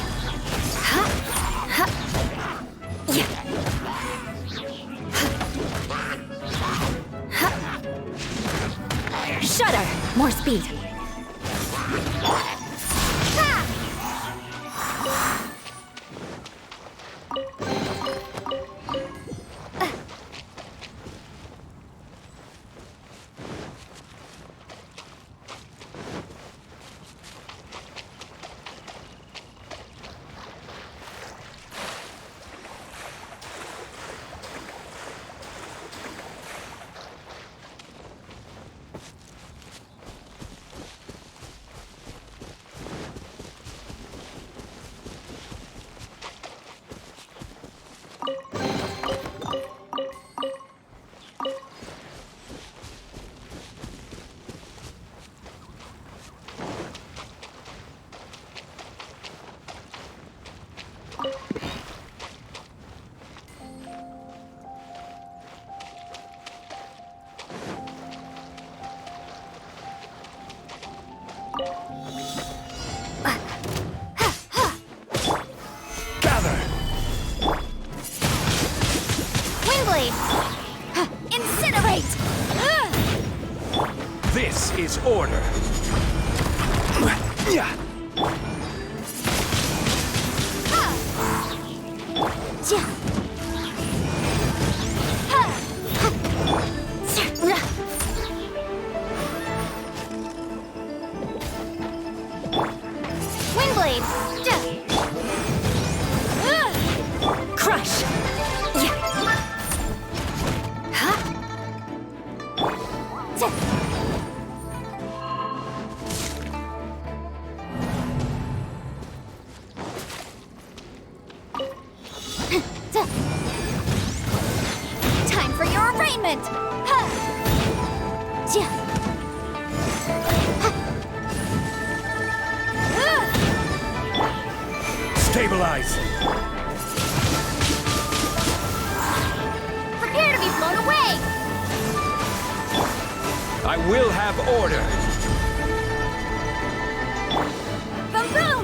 Shudder! More speed. is order. Windblade! Crush! Time for your arraignment! Stabilize! Prepare to be blown away! I will have order! Boom boom!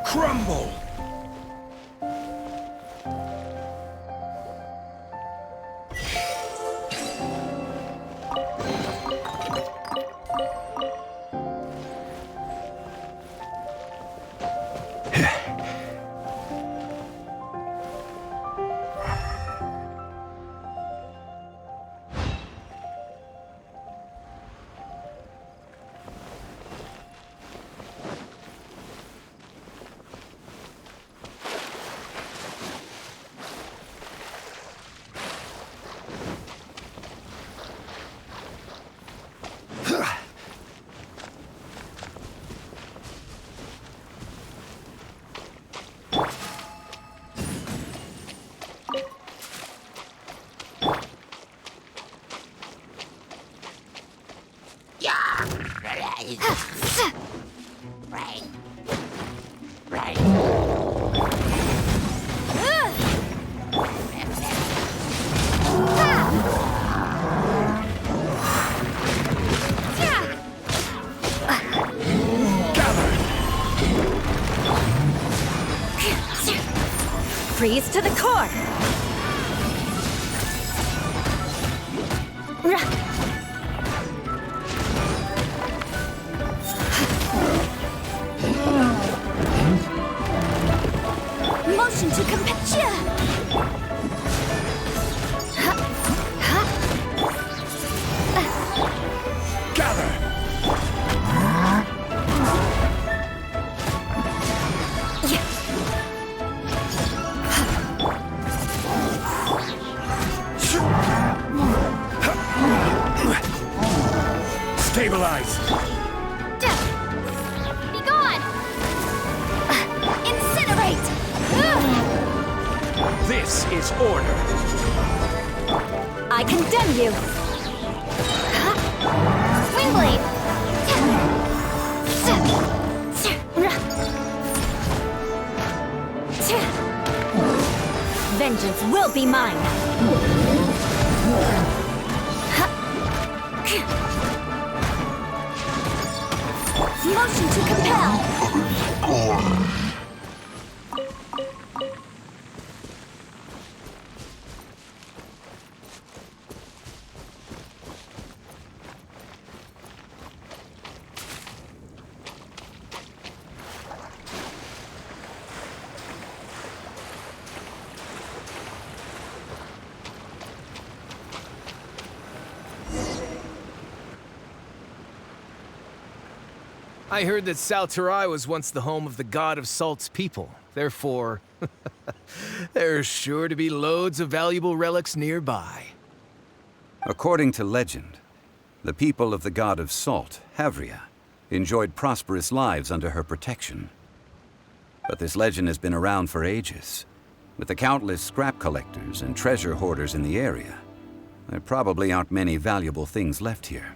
Crumble! Freeze to the core! Motion to compete. Stabilize! This is order. I condemn you! Wingblade! Vengeance will be mine! Motion to compel! I heard that Sal Flore was once the home of the god of Salt's people. Therefore, there's sure to be loads of valuable relics nearby. According to legend, the people of the god of Salt, Havria, enjoyed prosperous lives under her protection. But this legend has been around for ages. With the countless scrap collectors and treasure hoarders in the area, there probably aren't many valuable things left here.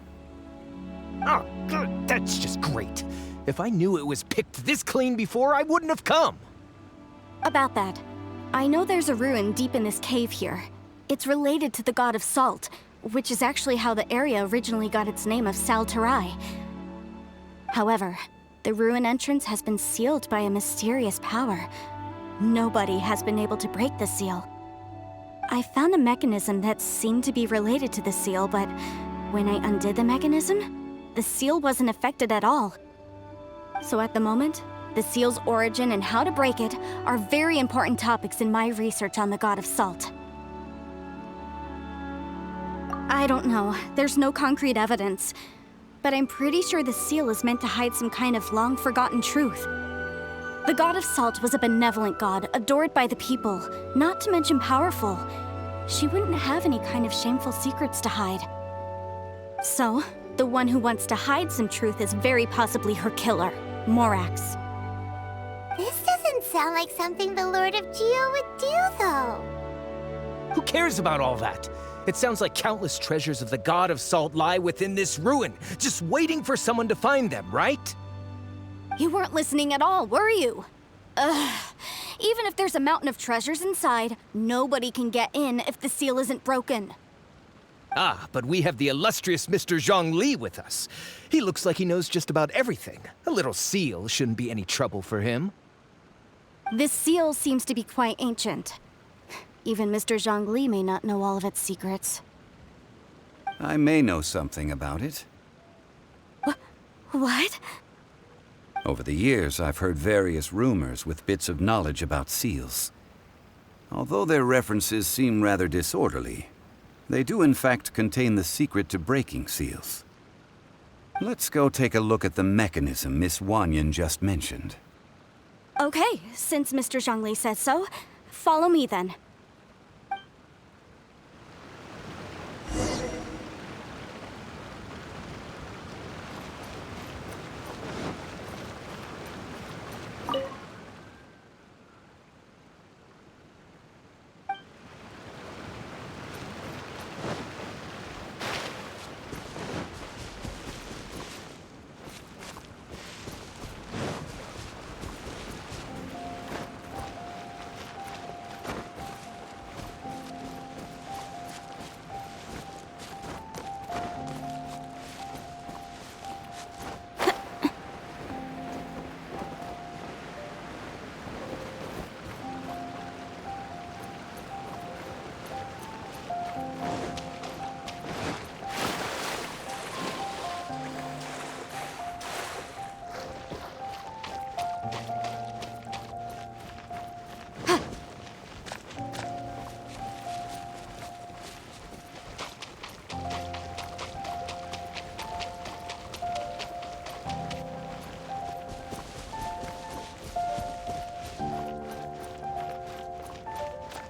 Oh, good. That's just great. If I knew it was picked this clean before, I wouldn't have come. About that, I know there's a ruin deep in this cave here. It's related to the god of Salt, which is actually how the area originally got its name of Sal Flore. However, the ruin entrance has been sealed by a mysterious power. Nobody has been able to break the seal. I found a mechanism that seemed to be related to the seal, but when I undid the mechanism, the seal wasn't affected at all. So at the moment, the seal's origin and how to break it are very important topics in my research on the god of Salt. I don't know, there's no concrete evidence, but I'm pretty sure the seal is meant to hide some kind of long-forgotten truth. The god of Salt was a benevolent god, adored by the people, not to mention powerful. She wouldn't have any kind of shameful secrets to hide. So, the one who wants to hide some truth is very possibly her killer, Morax. This doesn't sound like something the Lord of Geo would do, though. Who cares about all that? It sounds like countless treasures of the god of Salt lie within this ruin, just waiting for someone to find them, right? You weren't listening at all, were you? Ugh. Even if there's a mountain of treasures inside, nobody can get in if the seal isn't broken. Ah, but we have the illustrious Mr. Zhongli with us. He looks like he knows just about everything. A little seal shouldn't be any trouble for him. This seal seems to be quite ancient. Even Mr. Zhongli may not know all of its secrets. I may know something about it. What? Over the years, I've heard various rumors with bits of knowledge about seals. Although their references seem rather disorderly, they do in fact contain the secret to breaking seals. Let's go take a look at the mechanism Miss Wanyan just mentioned. Okay, since Mr. Zhongli says so, follow me then.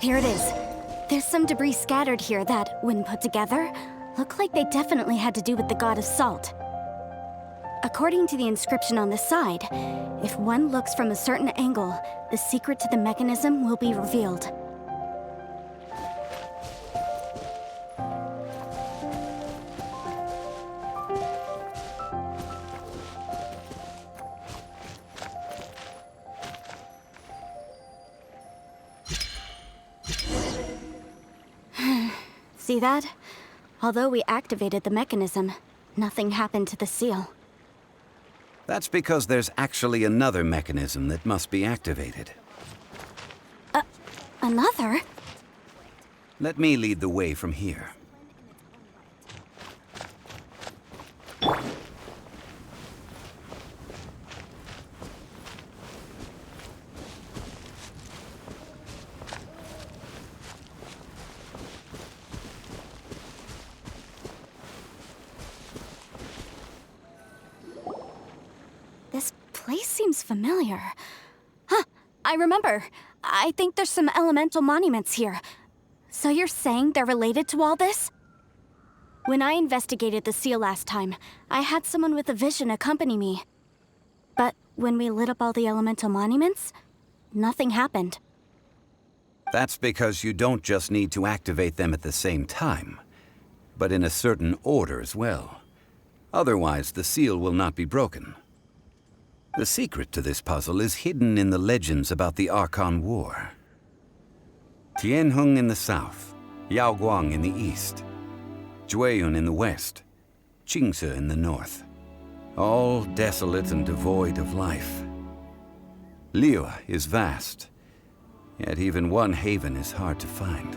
Here it is. There's some debris scattered here that, when put together, look like they definitely had to do with the god of Salt. According to the inscription on the side, if one looks from a certain angle, the secret to the mechanism will be revealed. See that? Although we activated the mechanism, nothing happened to the seal. That's because there's actually another mechanism that must be activated. Another? Let me lead the way from here. This place seems familiar. Huh, I remember. I think there's some elemental monuments here. So you're saying they're related to all this? When I investigated the seal last time, I had someone with a vision accompany me. But when we lit up all the elemental monuments, nothing happened. That's because you don't just need to activate them at the same time, but in a certain order as well. Otherwise, the seal will not be broken. The secret to this puzzle is hidden in the legends about the Archon War. Tianheng in the south, Yaoguang in the east, Jueyun in the west, Qingce in the north. All desolate and devoid of life. Liyue is vast, yet even one haven is hard to find.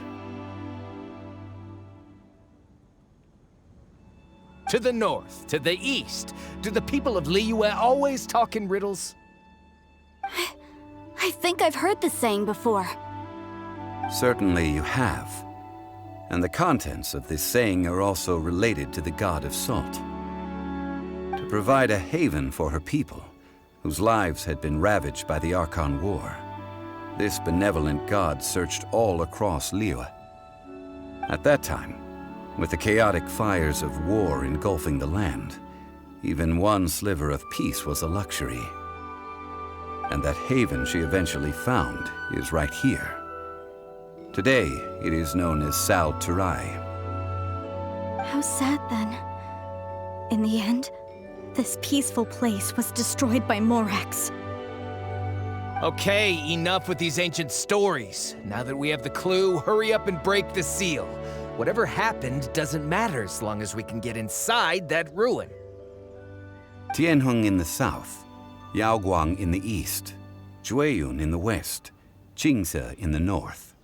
To the north, to the east. Do the people of Liyue always talk in riddles? I think I've heard this saying before. Certainly you have. And the contents of this saying are also related to the god of salt. To provide a haven for her people, whose lives had been ravaged by the Archon War, this benevolent god searched all across Liyue. At that time, with the chaotic fires of war engulfing the land, even one sliver of peace was a luxury. And that haven she eventually found is right here. Today, it is known as Sal Flore. How sad then. In the end, this peaceful place was destroyed by Morax. Okay, enough with these ancient stories. Now that we have the clue, hurry up and break the seal. Whatever happened doesn't matter as long as we can get inside that ruin. Tianheng in the south, Yaoguang in the east, Jueyun in the west, Qingce in the north.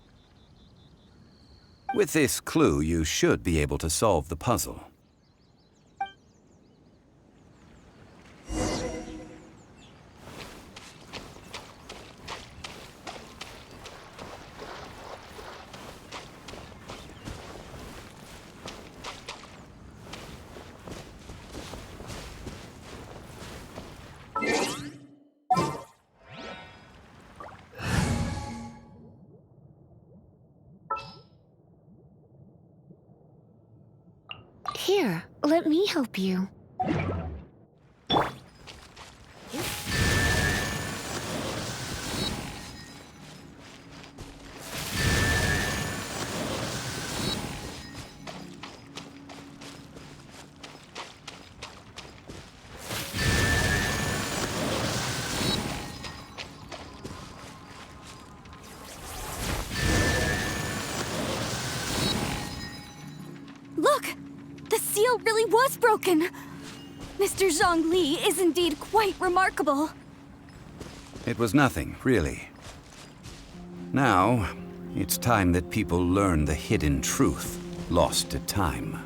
With this clue, you should be able to solve the puzzle. Here, let me help you. Look! The seal really was broken! Mr. Zhongli is indeed quite remarkable. It was nothing, really. Now, it's time that people learn the hidden truth lost to time.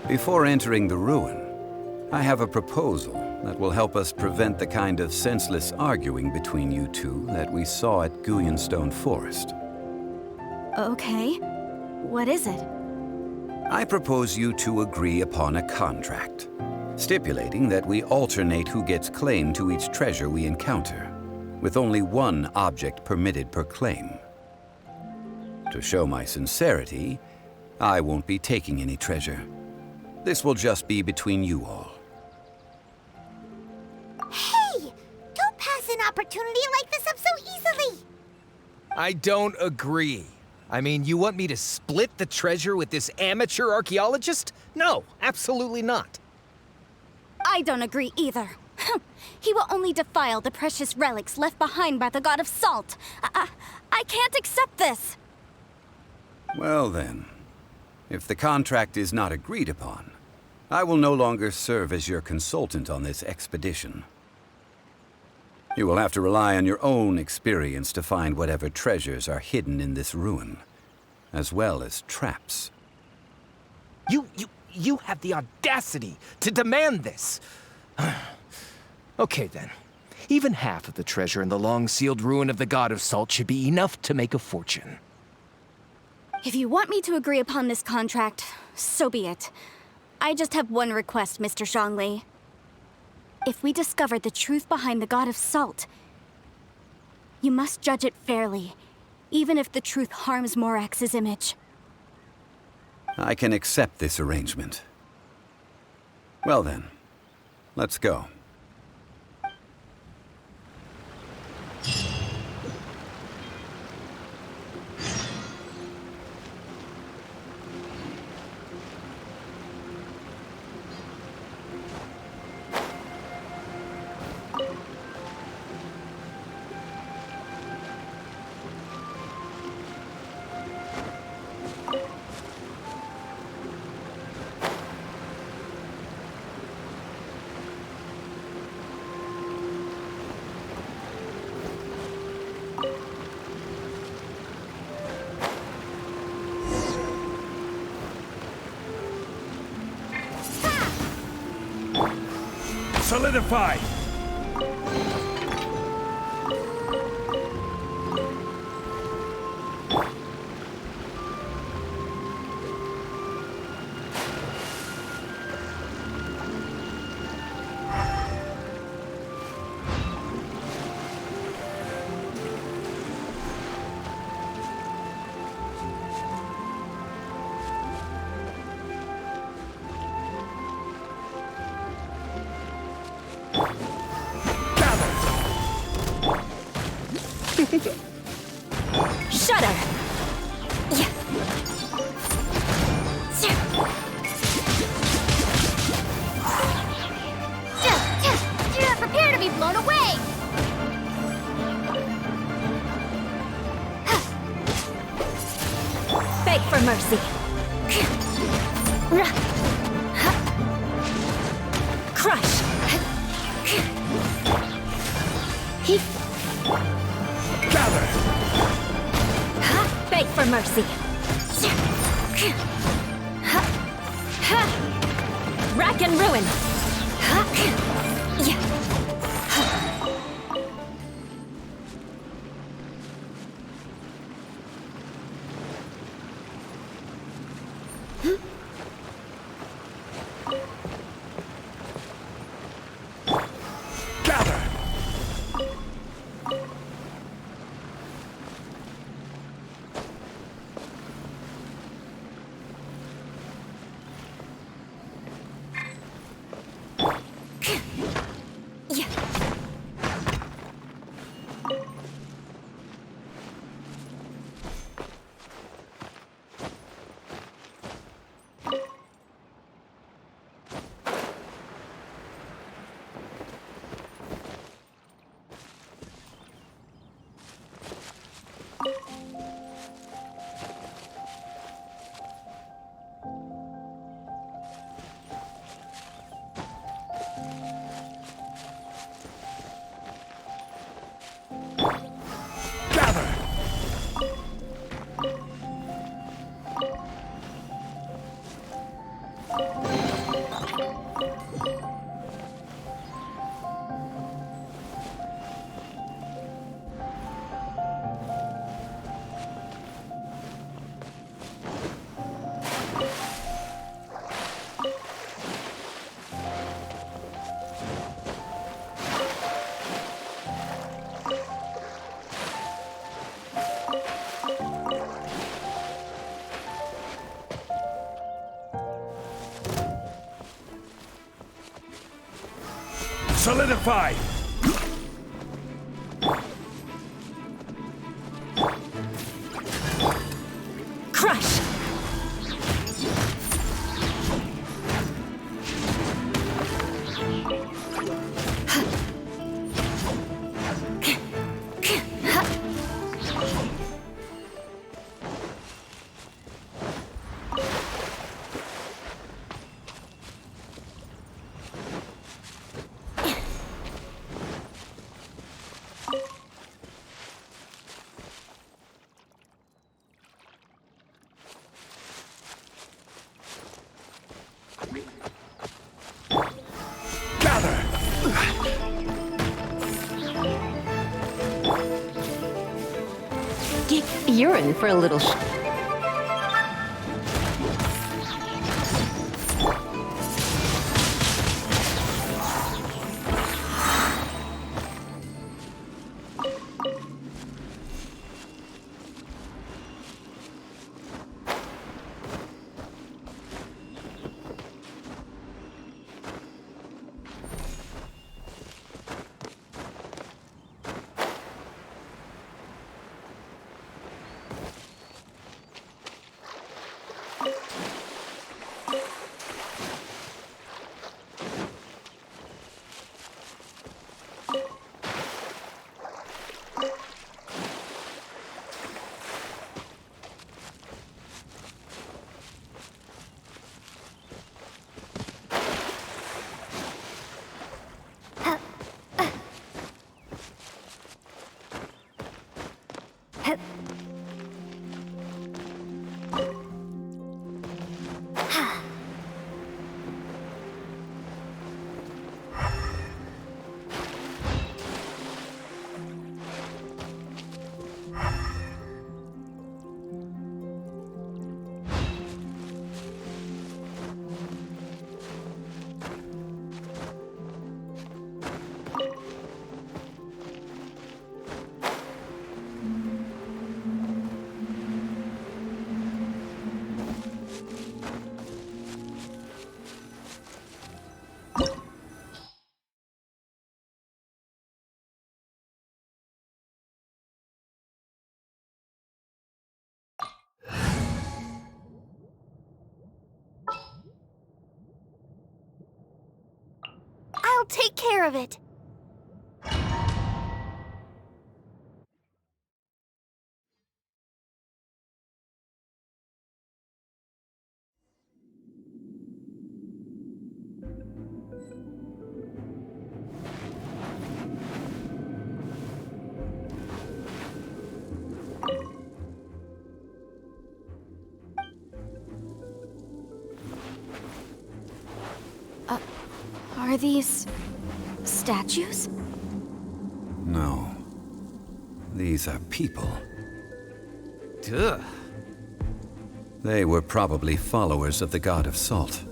Before entering the ruin, I have a proposal that will help us prevent the kind of senseless arguing between you two that we saw at Guyonstone Forest. Okay. What is it? I propose you to agree upon a contract, stipulating that we alternate who gets claim to each treasure we encounter, with only one object permitted per claim. To show my sincerity, I won't be taking any treasure. This will just be between you all. Hey! Don't pass an opportunity like this up so easily! I don't agree. I mean, you want me to split the treasure with this amateur archaeologist? No, absolutely not. I don't agree either. He will only defile the precious relics left behind by the god of salt. I can't accept this. Well then, if the contract is not agreed upon, I will no longer serve as your consultant on this expedition. You will have to rely on your own experience to find whatever treasures are hidden in this ruin, as well as traps. You have the audacity to demand this. Okay then. Even half of the treasure in the long-sealed ruin of the God of Salt should be enough to make a fortune. If you want me to agree upon this contract, so be it. I just have one request, Mr. Zhongli. If we discover the truth behind the God of Salt, you must judge it fairly, even if the truth harms Morax's image. I can accept this arrangement. Well then, let's go. Solidify! Shudder! Prepare to be blown away! Beg for mercy. Crush! Gather! Beg for mercy. Rack and ruin. Gather! Solidify! Crush! You're in for a little I'll take care of it. Are these statues? No. These are people. Ugh. They were probably followers of the god of salt.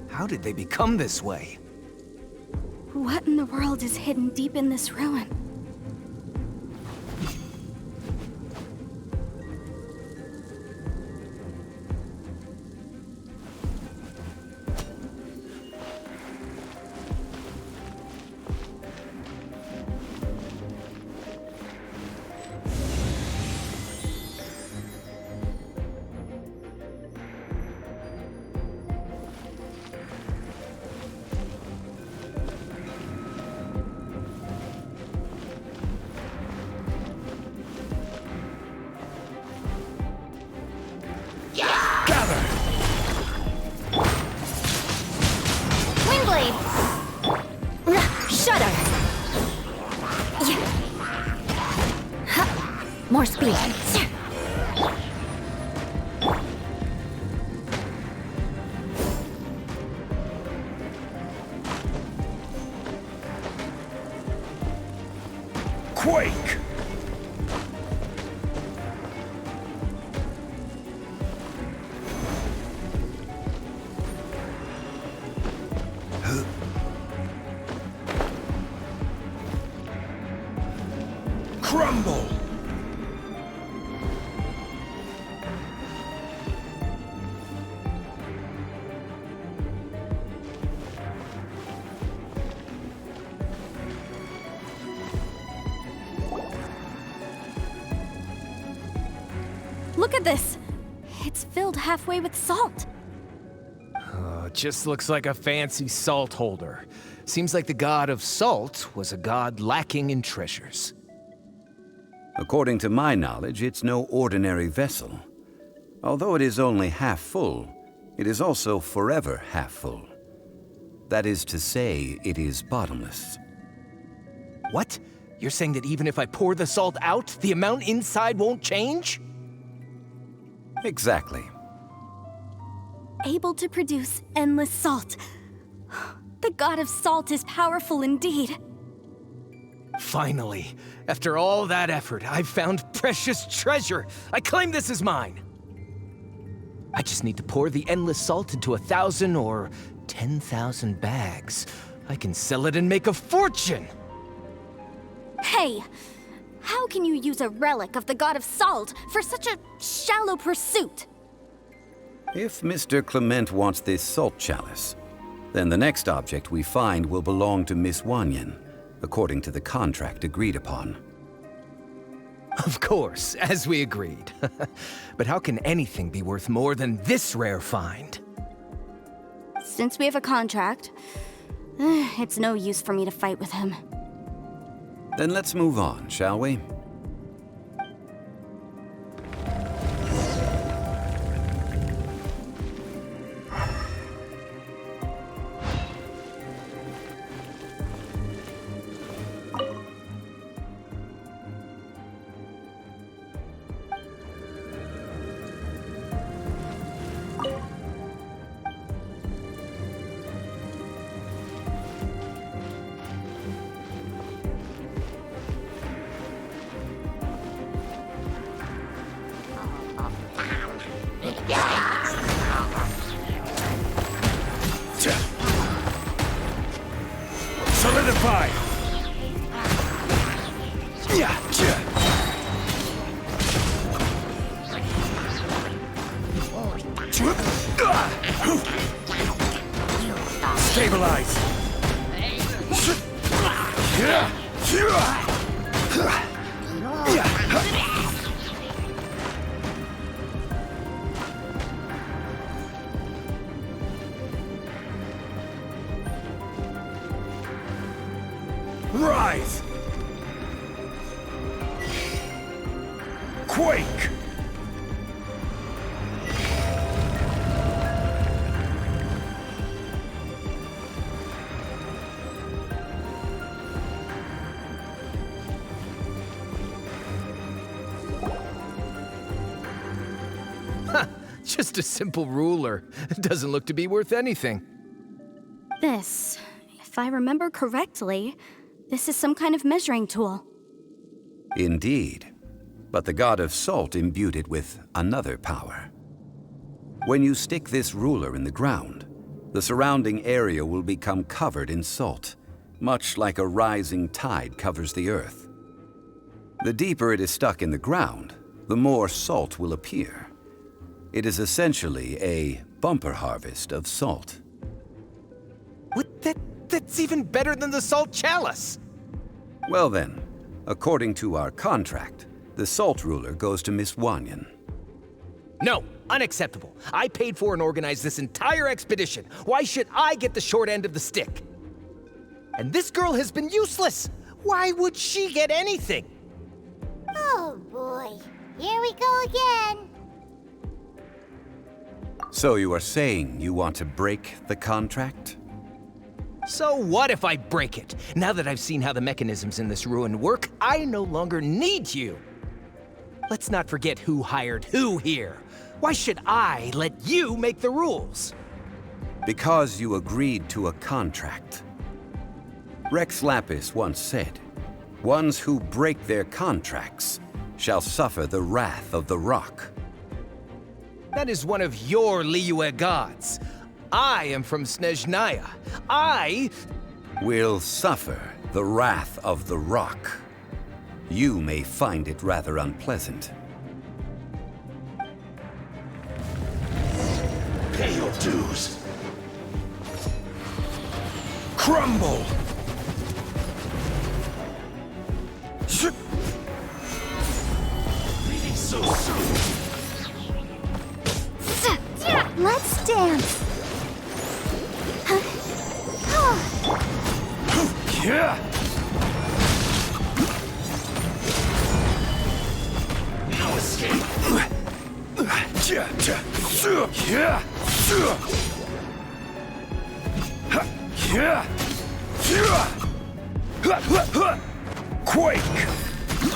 How did they become this way? What in the world is hidden deep in this ruin? More speed. Quake! Crumble! Look at this! It's filled halfway with salt. Oh, it just looks like a fancy salt holder. Seems like the god of salt was a god lacking in treasures. According to my knowledge, it's no ordinary vessel. Although it is only half full, it is also forever half full. That is to say, it is bottomless. What? You're saying that even if I pour the salt out, the amount inside won't change? Exactly. Able to produce endless salt. The god of salt is powerful indeed. Finally, after all that effort, I've found precious treasure. I claim this as mine. I just need to pour the endless salt into 1,000 or 10,000 bags. I can sell it and make a fortune! Hey! How can you use a relic of the god of salt for such a shallow pursuit? If Mr. Clement wants this salt chalice, then the next object we find will belong to Miss Wanyan, according to the contract agreed upon. Of course, as we agreed. But how can anything be worth more than this rare find? Since we have a contract, it's no use for me to fight with him. Then let's move on, shall we? Solidify! Stabilize! Rise! Quake! Just a simple ruler. It doesn't look to be worth anything. This, if I remember correctly, this is some kind of measuring tool. Indeed. But the god of salt imbued it with another power. When you stick this ruler in the ground, the surrounding area will become covered in salt, much like a rising tide covers the earth. The deeper it is stuck in the ground, the more salt will appear. It is essentially a bumper harvest of salt. What? That's even better than the salt chalice! Well then, according to our contract, the salt ruler goes to Miss Wanyan. No, unacceptable. I paid for and organized this entire expedition. Why should I get the short end of the stick? And this girl has been useless. Why would she get anything? Oh boy, here we go again. So you are saying you want to break the contract? So what if I break it? Now that I've seen how the mechanisms in this ruin work, I no longer need you. Let's not forget who hired who here. Why should I let you make the rules? Because you agreed to a contract. Rex Lapis once said, "Ones who break their contracts shall suffer the wrath of the rock." That is one of your Liyue gods. I am from Snezhnaya. I will suffer the wrath of the rock. You may find it rather unpleasant. Pay your dues. Crumble! Leaving so soon. Let's dance. Yeah. No escape. Quake!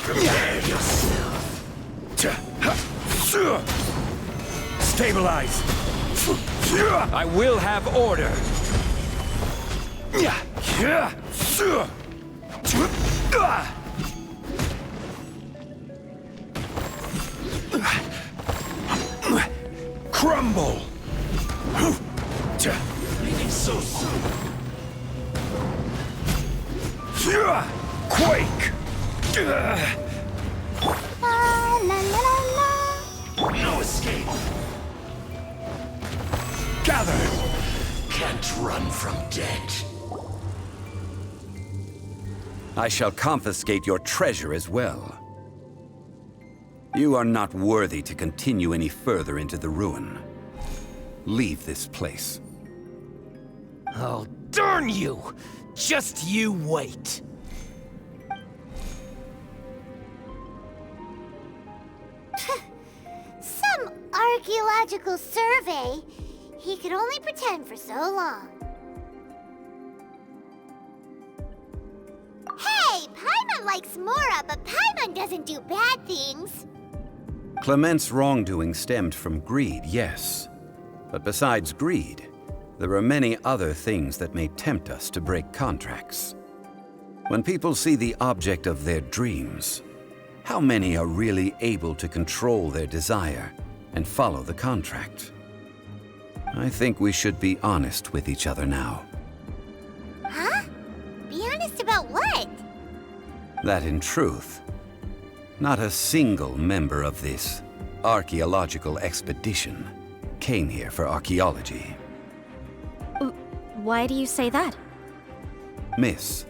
Prepare yourself. Stabilize! I will have order! Crumble! Leaving so soon. Quake! No escape. Gather! Can't run from death. I shall confiscate your treasure as well. You are not worthy to continue any further into the ruin. Leave this place. Oh, darn you! Just you wait. Some archaeological survey. He could only pretend for so long. Hey, Paimon likes Mora, but Paimon doesn't do bad things. Clement's wrongdoing stemmed from greed, yes. But besides greed, there are many other things that may tempt us to break contracts. When people see the object of their dreams, how many are really able to control their desire and follow the contract? I think we should be honest with each other now. Huh? Be honest about what? That in truth, not a single member of this archaeological expedition came here for archaeology. Why do you say that? Miss,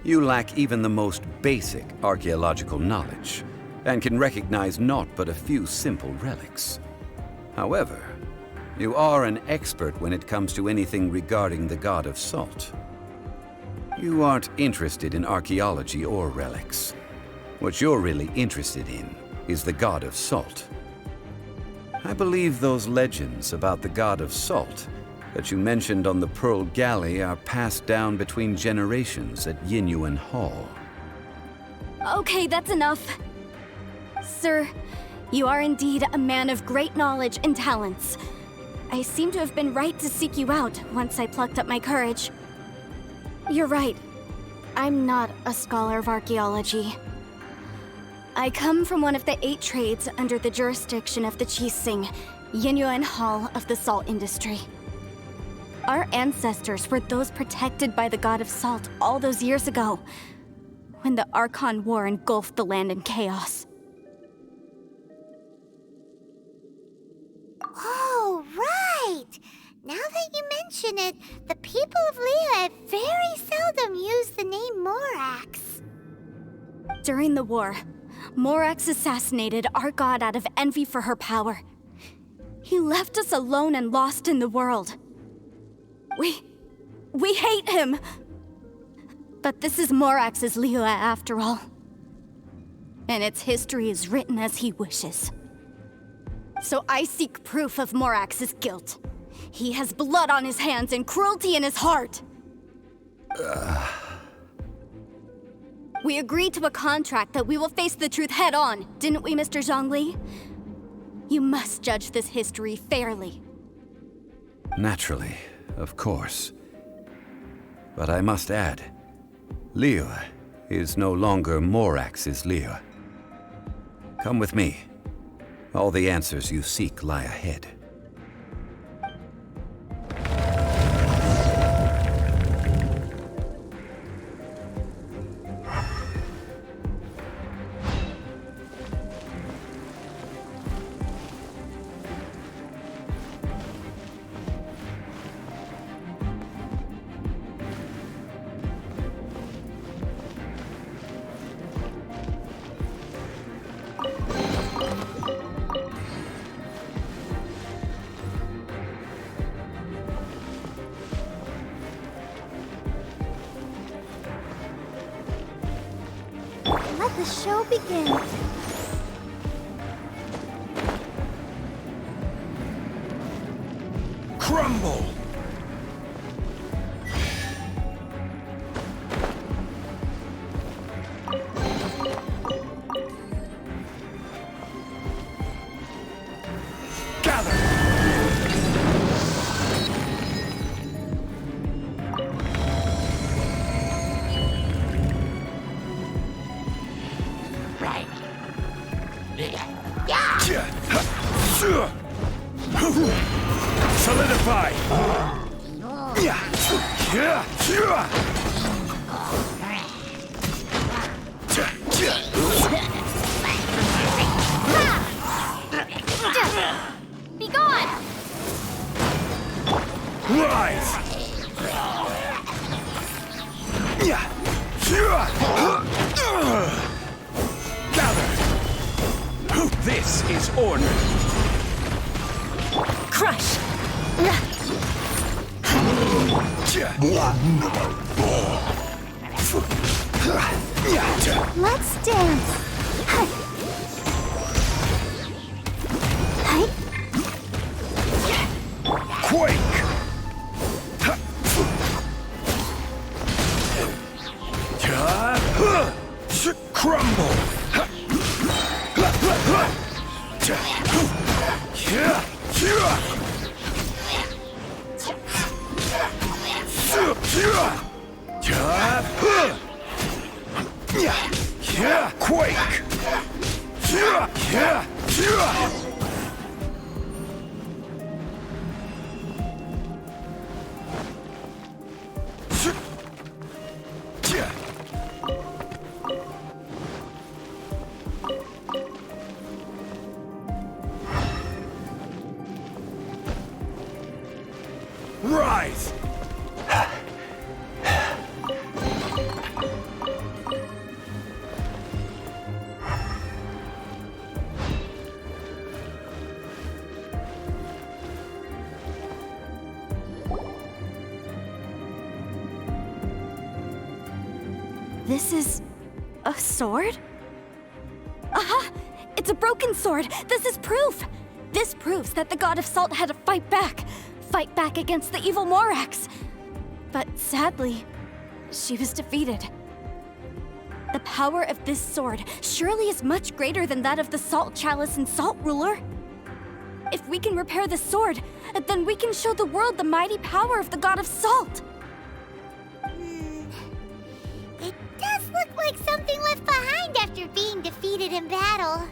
you lack even the most basic archaeological knowledge, and can recognize naught but a few simple relics. However, you are an expert when it comes to anything regarding the god of salt. You aren't interested in archaeology or relics. What you're really interested in is the god of salt. I believe those legends about the god of salt that you mentioned on the Pearl Galley are passed down between generations at Yinyuan Hall. Okay, that's enough. Sir, you are indeed a man of great knowledge and talents. I seem to have been right to seek you out once I plucked up my courage. You're right. I'm not a scholar of archaeology. I come from one of the 8 trades under the jurisdiction of the Qixing, Yinyuan Hall of the salt industry. Our ancestors were those protected by the god of salt all those years ago, when the Archon War engulfed the land in chaos. Oh, right! Now that you mention it, the people of Liyue very seldom use the name Morax. During the war, Morax assassinated our god out of envy for her power. He left us alone and lost in the world. We hate him! But this is Morax's Liyue after all. And its history is written as he wishes. So I seek proof of Morax's guilt. He has blood on his hands and cruelty in his heart. We agreed to a contract that we will face the truth head on, didn't we, Mr. Zhongli? You must judge this history fairly. Naturally, of course. But I must add, Liyue is no longer Morax's Liyue. Come with me. All the answers you seek lie ahead. The show begins. Crumble! Solidify! Be gone! Rise! Gather! This is order! Crush! Let's dance. Quake! Crumble! Quake! Rise! This is a sword? Aha! It's a broken sword! This is proof! This proves that the God of Salt had to fight back against the evil Morax. But sadly, she was defeated. The power of this sword surely is much greater than that of the Salt Chalice and Salt Ruler. If we can repair the sword, then we can show the world the mighty power of the God of Salt. It does look like something left behind after being defeated in battle.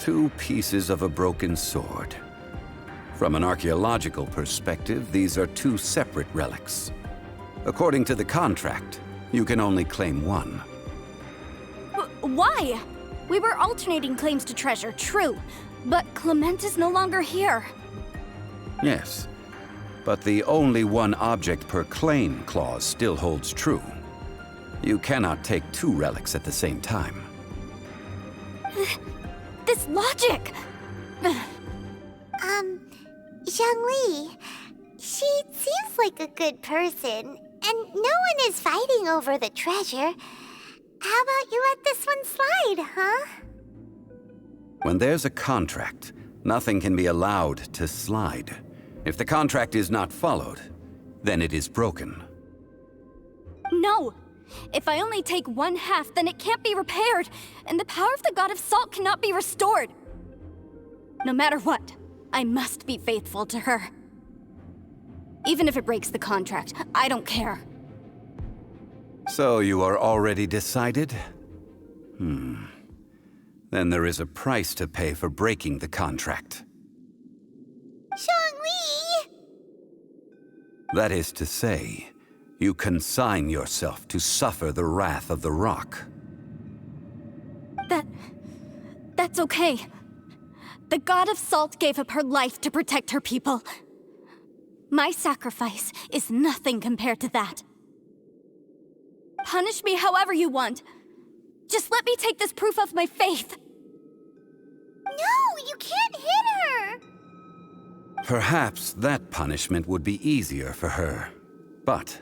2 pieces of a broken sword. From an archaeological perspective, these are 2 separate relics. According to the contract, you can only claim one. Why? We were alternating claims to treasure, true. But Clement is no longer here. Yes, but the only one object per claim clause still holds true. You cannot take 2 relics at the same time. This logic! Zhongli, she seems like a good person, and no one is fighting over the treasure. How about you let this one slide, huh? When there's a contract, nothing can be allowed to slide. If the contract is not followed, then it is broken. No! If I only take 1/2, then it can't be repaired, and the power of the God of Salt cannot be restored. No matter what, I must be faithful to her. Even if it breaks the contract, I don't care. So you are already decided? Then there is a price to pay for breaking the contract. Zhongli! That is to say, you consign yourself to suffer the wrath of the rock. That's okay. The God of Salt gave up her life to protect her people. My sacrifice is nothing compared to that. Punish me however you want. Just let me take this proof of my faith. No, you can't hit her! Perhaps that punishment would be easier for her. But,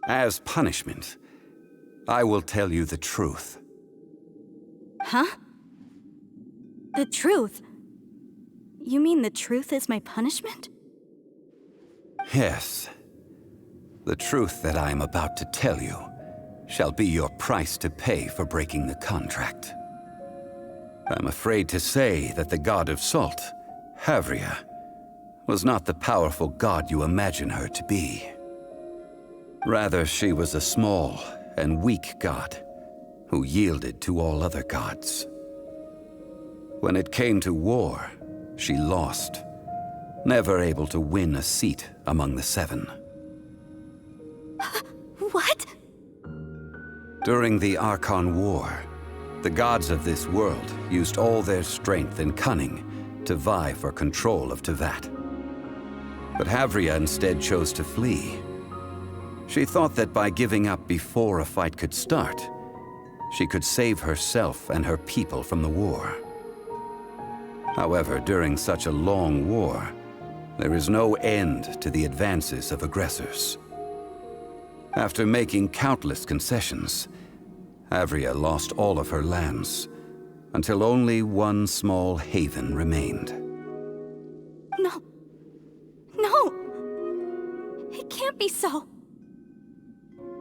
as punishment, I will tell you the truth. Huh? The truth? You mean the truth is my punishment? Yes. The truth that I am about to tell you shall be your price to pay for breaking the contract. I'm afraid to say that the god of salt, Havria, was not the powerful god you imagine her to be. Rather, she was a small and weak god who yielded to all other gods. When it came to war, she lost, never able to win a seat among the seven. What? During the Archon War, the gods of this world used all their strength and cunning to vie for control of Tevat. But Havria instead chose to flee. She thought that by giving up before a fight could start, she could save herself and her people from the war. However, during such a long war, there is no end to the advances of aggressors. After making countless concessions, Havria lost all of her lands, until only one small haven remained. No. No! It can't be so.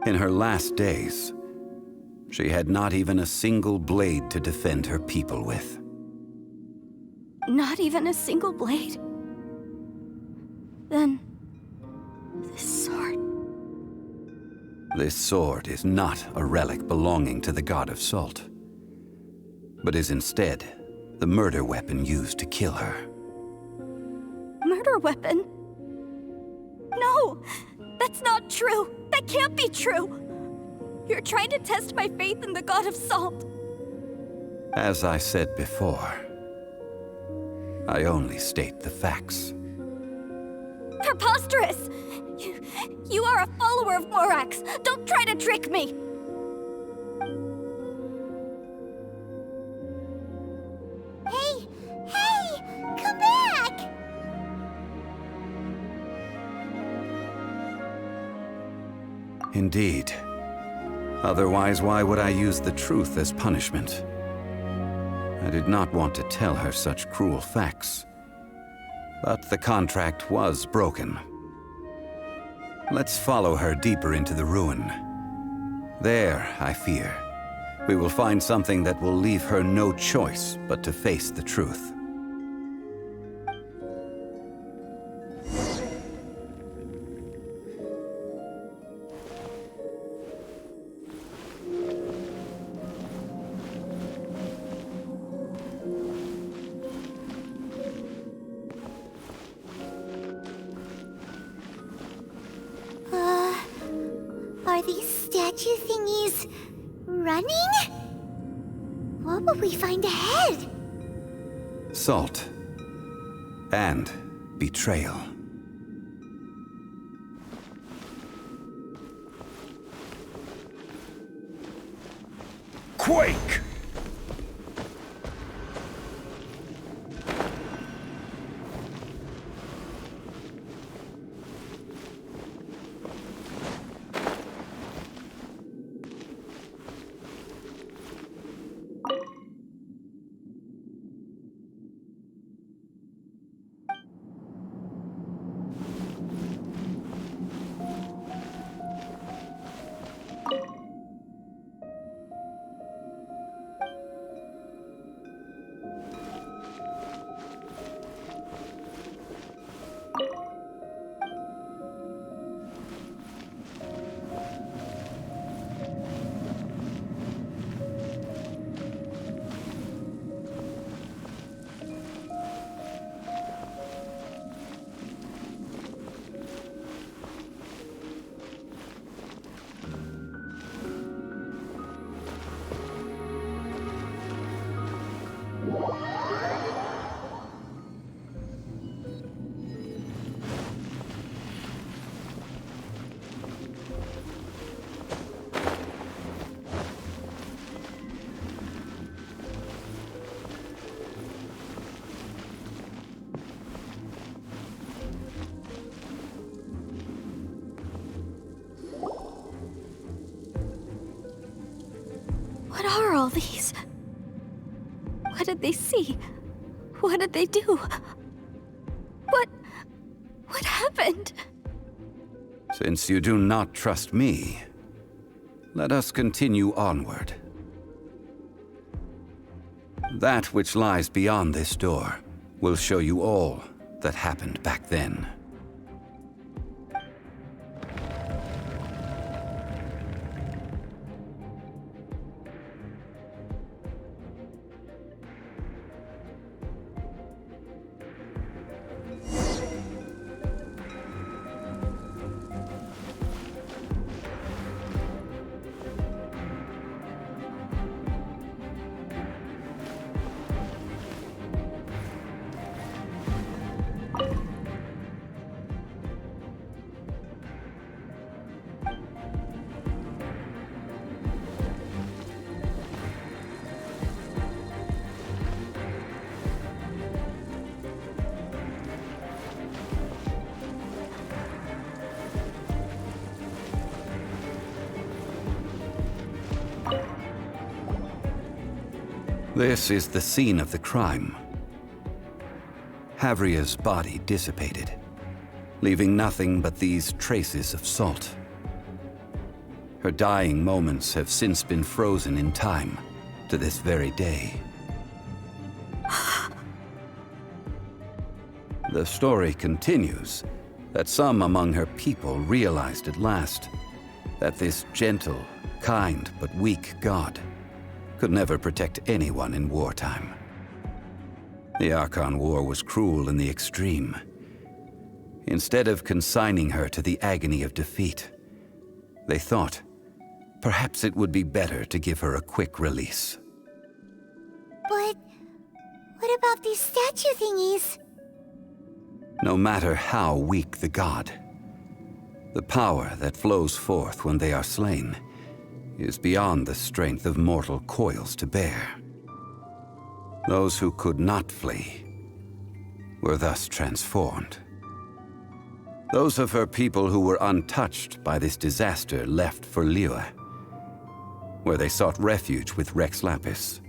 In her last days, she had not even a single blade to defend her people with. Not even a single blade? Then... this sword... This sword is not a relic belonging to the god of salt, but is instead the murder weapon used to kill her. Murder weapon? No! That's not true! That can't be true! You're trying to test my faith in the god of salt! As I said before, I only state the facts. Preposterous! You are a follower of Morax! Don't try to trick me! Hey! Hey! Come back! Indeed. Otherwise, why would I use the truth as punishment? I did not want to tell her such cruel facts. But the contract was broken. Let's follow her deeper into the ruin. There, I fear, we will find something that will leave her no choice but to face the truth. Are these statue thingies running? What will we find ahead? Salt. And betrayal. Quake! they see? What did they do? What happened? Since you do not trust me, let us continue onward. That which lies beyond this door will show you all that happened back then. This is the scene of the crime. Havria's body dissipated, leaving nothing but these traces of salt. Her dying moments have since been frozen in time to this very day. The story continues that some among her people realized at last that this gentle, kind, but weak god could never protect anyone in wartime. The Archon War was cruel in the extreme. Instead of consigning her to the agony of defeat, they thought perhaps it would be better to give her a quick release. But what about these statue thingies? No matter how weak the god, the power that flows forth when they are slain is beyond the strength of mortal coils to bear. Those who could not flee were thus transformed. Those of her people who were untouched by this disaster left for Liyue, where they sought refuge with Rex Lapis.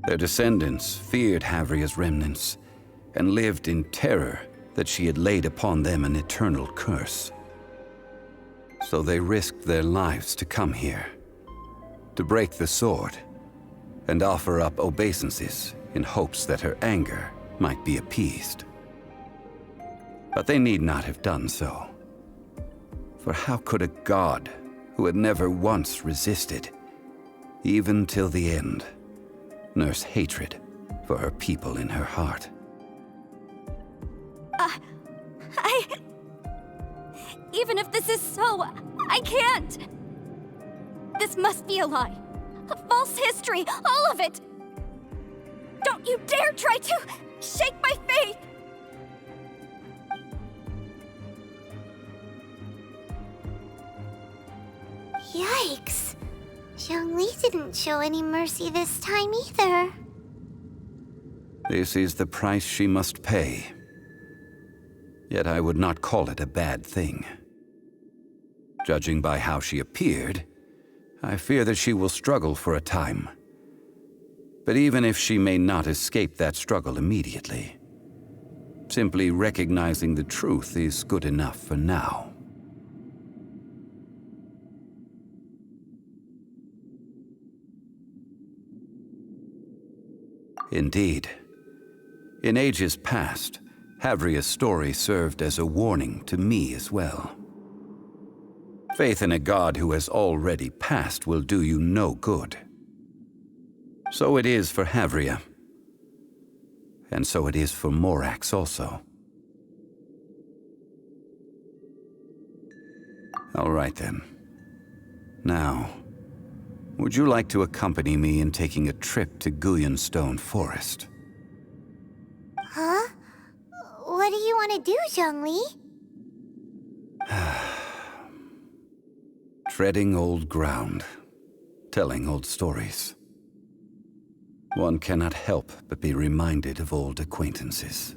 Their descendants feared Havria's remnants and lived in terror that she had laid upon them an eternal curse. So they risked their lives to come here, to break the sword, and offer up obeisances in hopes that her anger might be appeased. But they need not have done so. For how could a god who had never once resisted, even till the end, nurse hatred for her people in her heart? Even if this is so, I can't! This must be a lie. A false history, all of it! Don't you dare try to shake my faith! Yikes! Zhongli didn't show any mercy this time either. This is the price she must pay. Yet I would not call it a bad thing. Judging by how she appeared, I fear that she will struggle for a time. But even if she may not escape that struggle immediately, simply recognizing the truth is good enough for now. Indeed. In ages past, Havria's story served as a warning to me as well. Faith in a god who has already passed will do you no good. So it is for Havria. And so it is for Morax also. All right then. Now, would you like to accompany me in taking a trip to Guyonstone Forest? Huh? What do you want to do, Zhongli? Treading old ground, telling old stories. One cannot help but be reminded of old acquaintances.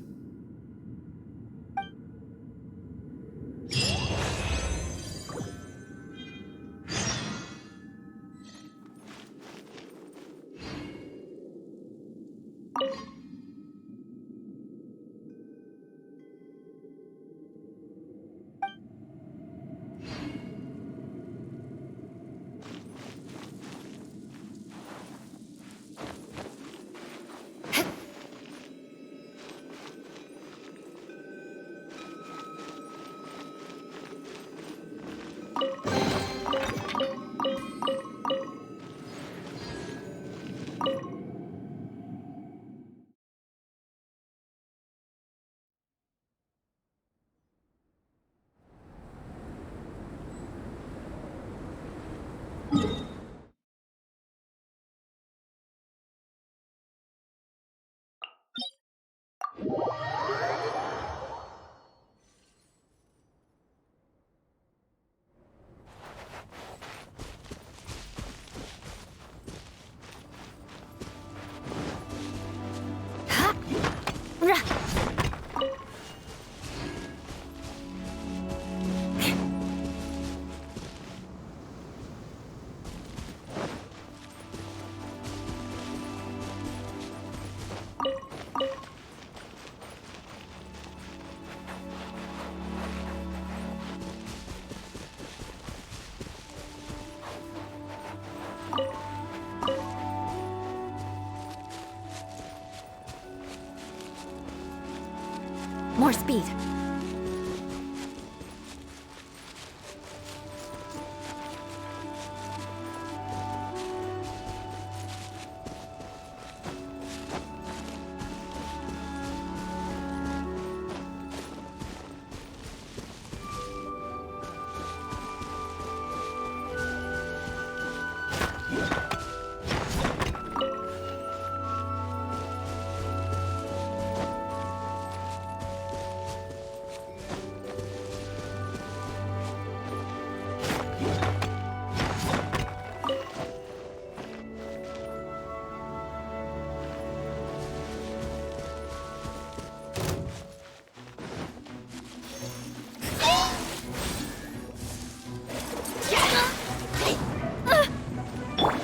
speed.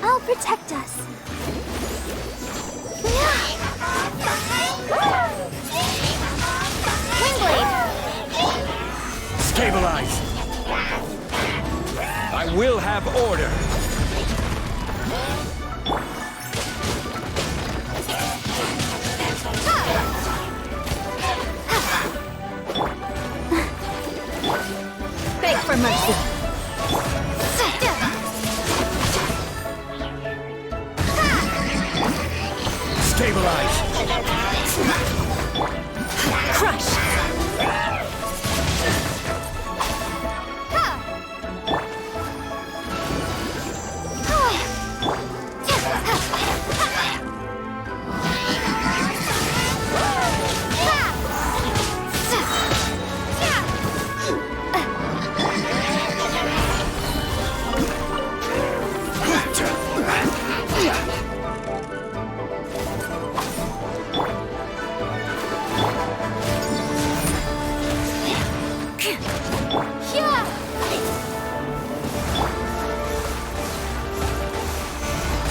I'll protect us. Windblade! Stabilize! I will have order! Beg for mercy. Stabilize! Crush!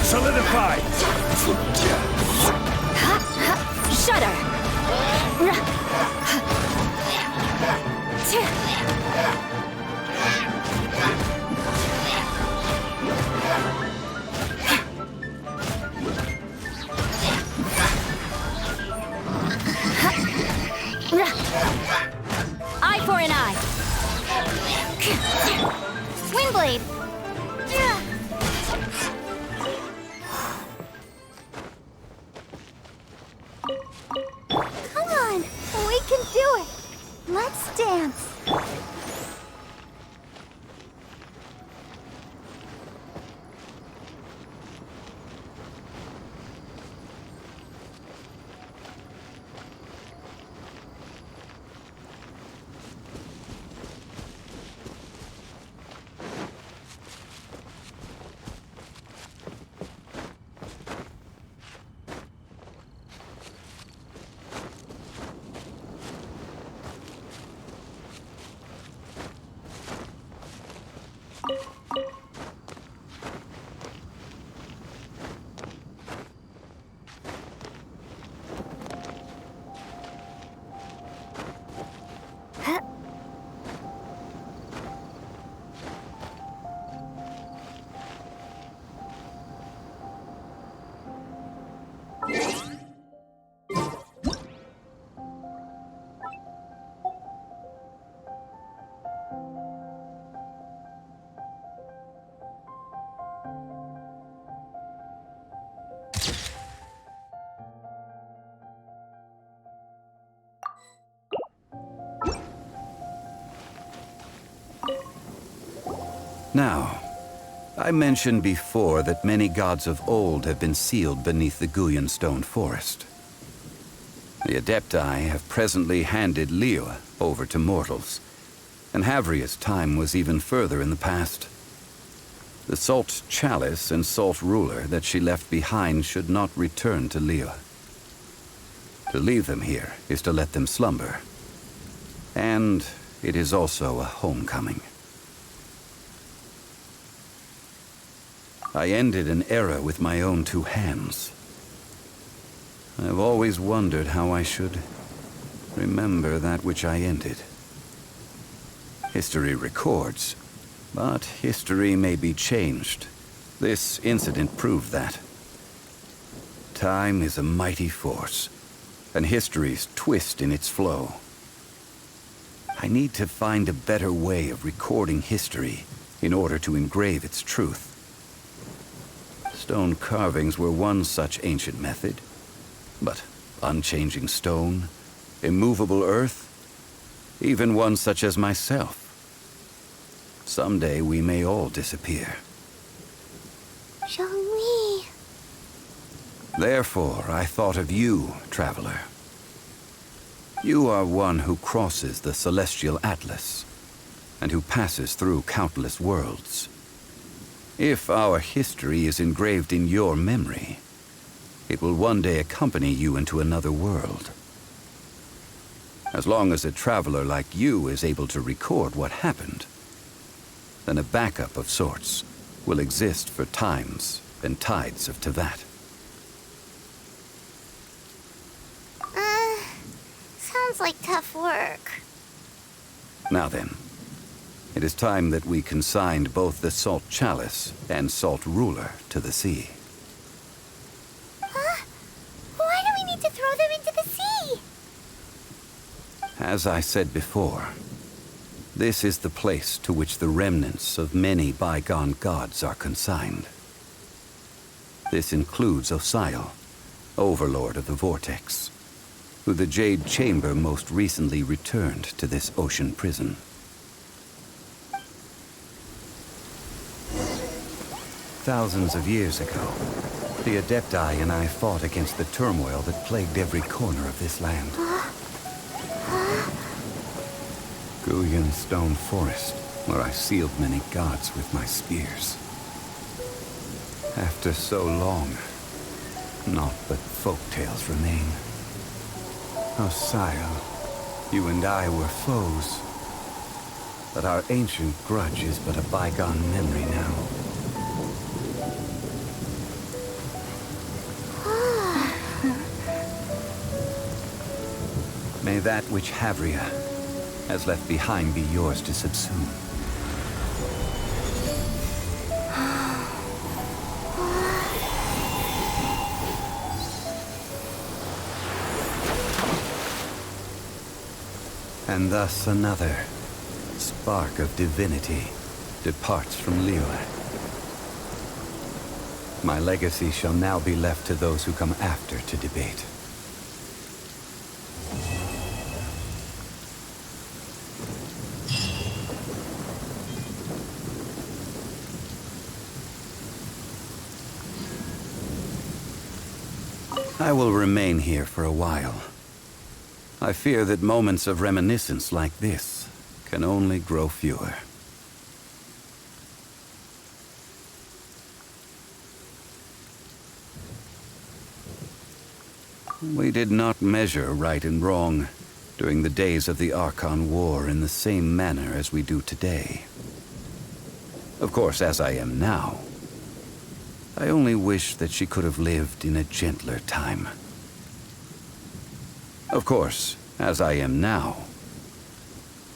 Solidify! Shudder! Eye for an eye! Windblade! Come on! We can do it! Let's dance! Now, I mentioned before that many gods of old have been sealed beneath the Guyan stone forest. The Adepti have presently handed Liyue over to mortals, and Havria's time was even further in the past. The Salt Chalice and Salt Ruler that she left behind should not return to Liyue. To leave them here is to let them slumber. And it is also a homecoming. I ended an era with my own two hands. I've always wondered how I should remember that which I ended. History records, but history may be changed. This incident proved that. Time is a mighty force, and history's twist in its flow. I need to find a better way of recording history in order to engrave its truth. Stone carvings were one such ancient method, but unchanging stone, immovable earth, even one such as myself. Someday we may all disappear. Shall we? Therefore, I thought of you, traveler. You are one who crosses the celestial atlas, and who passes through countless worlds. If our history is engraved in your memory, it will one day accompany you into another world. As long as a traveler like you is able to record what happened, then a backup of sorts will exist for times and tides of Teyvat. Sounds like tough work. Now then, it is time that we consigned both the Salt Chalice and Salt Ruler to the sea. Huh? Why do we need to throw them into the sea? As I said before, this is the place to which the remnants of many bygone gods are consigned. This includes Osial, Overlord of the Vortex, who the Jade Chamber most recently returned to this ocean prison. Thousands of years ago, the Adepti and I fought against the turmoil that plagued every corner of this land. Guyan Stone Forest, where I sealed many gods with my spears. After so long, naught but folk tales remain. Osial, you and I were foes, but our ancient grudge is but a bygone memory now. May that which Havria has left behind be yours to subsume. And thus another spark of divinity departs from Liyue. My legacy shall now be left to those who come after to debate. I will remain here for a while. I fear that moments of reminiscence like this can only grow fewer. We did not measure right and wrong during the days of the Archon War in the same manner as we do today. Of course, as I am now, I only wish that she could have lived in a gentler time. Of course, as I am now,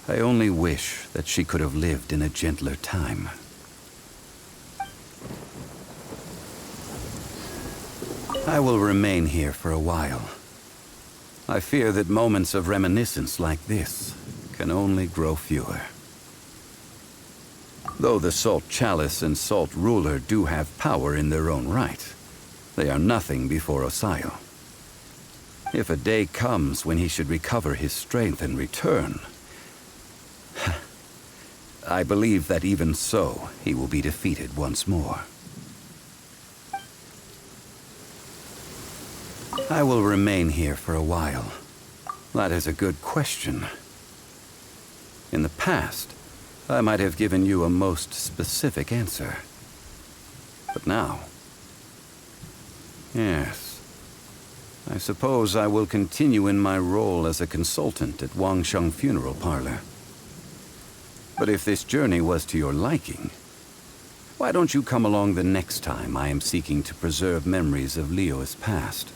I only wish that she could have lived in a gentler time. I will remain here for a while. I fear that moments of reminiscence like this can only grow fewer. Though the Salt Chalice and Salt Ruler do have power in their own right, they are nothing before Osial. If a day comes when he should recover his strength and return, I believe that even so, he will be defeated once more. I will remain here for a while. That is a good question. In the past, I might have given you a most specific answer. But now... yes. I suppose I will continue in my role as a consultant at Wangsheng Funeral Parlor. But if this journey was to your liking, why don't you come along the next time I am seeking to preserve memories of Liyue's past?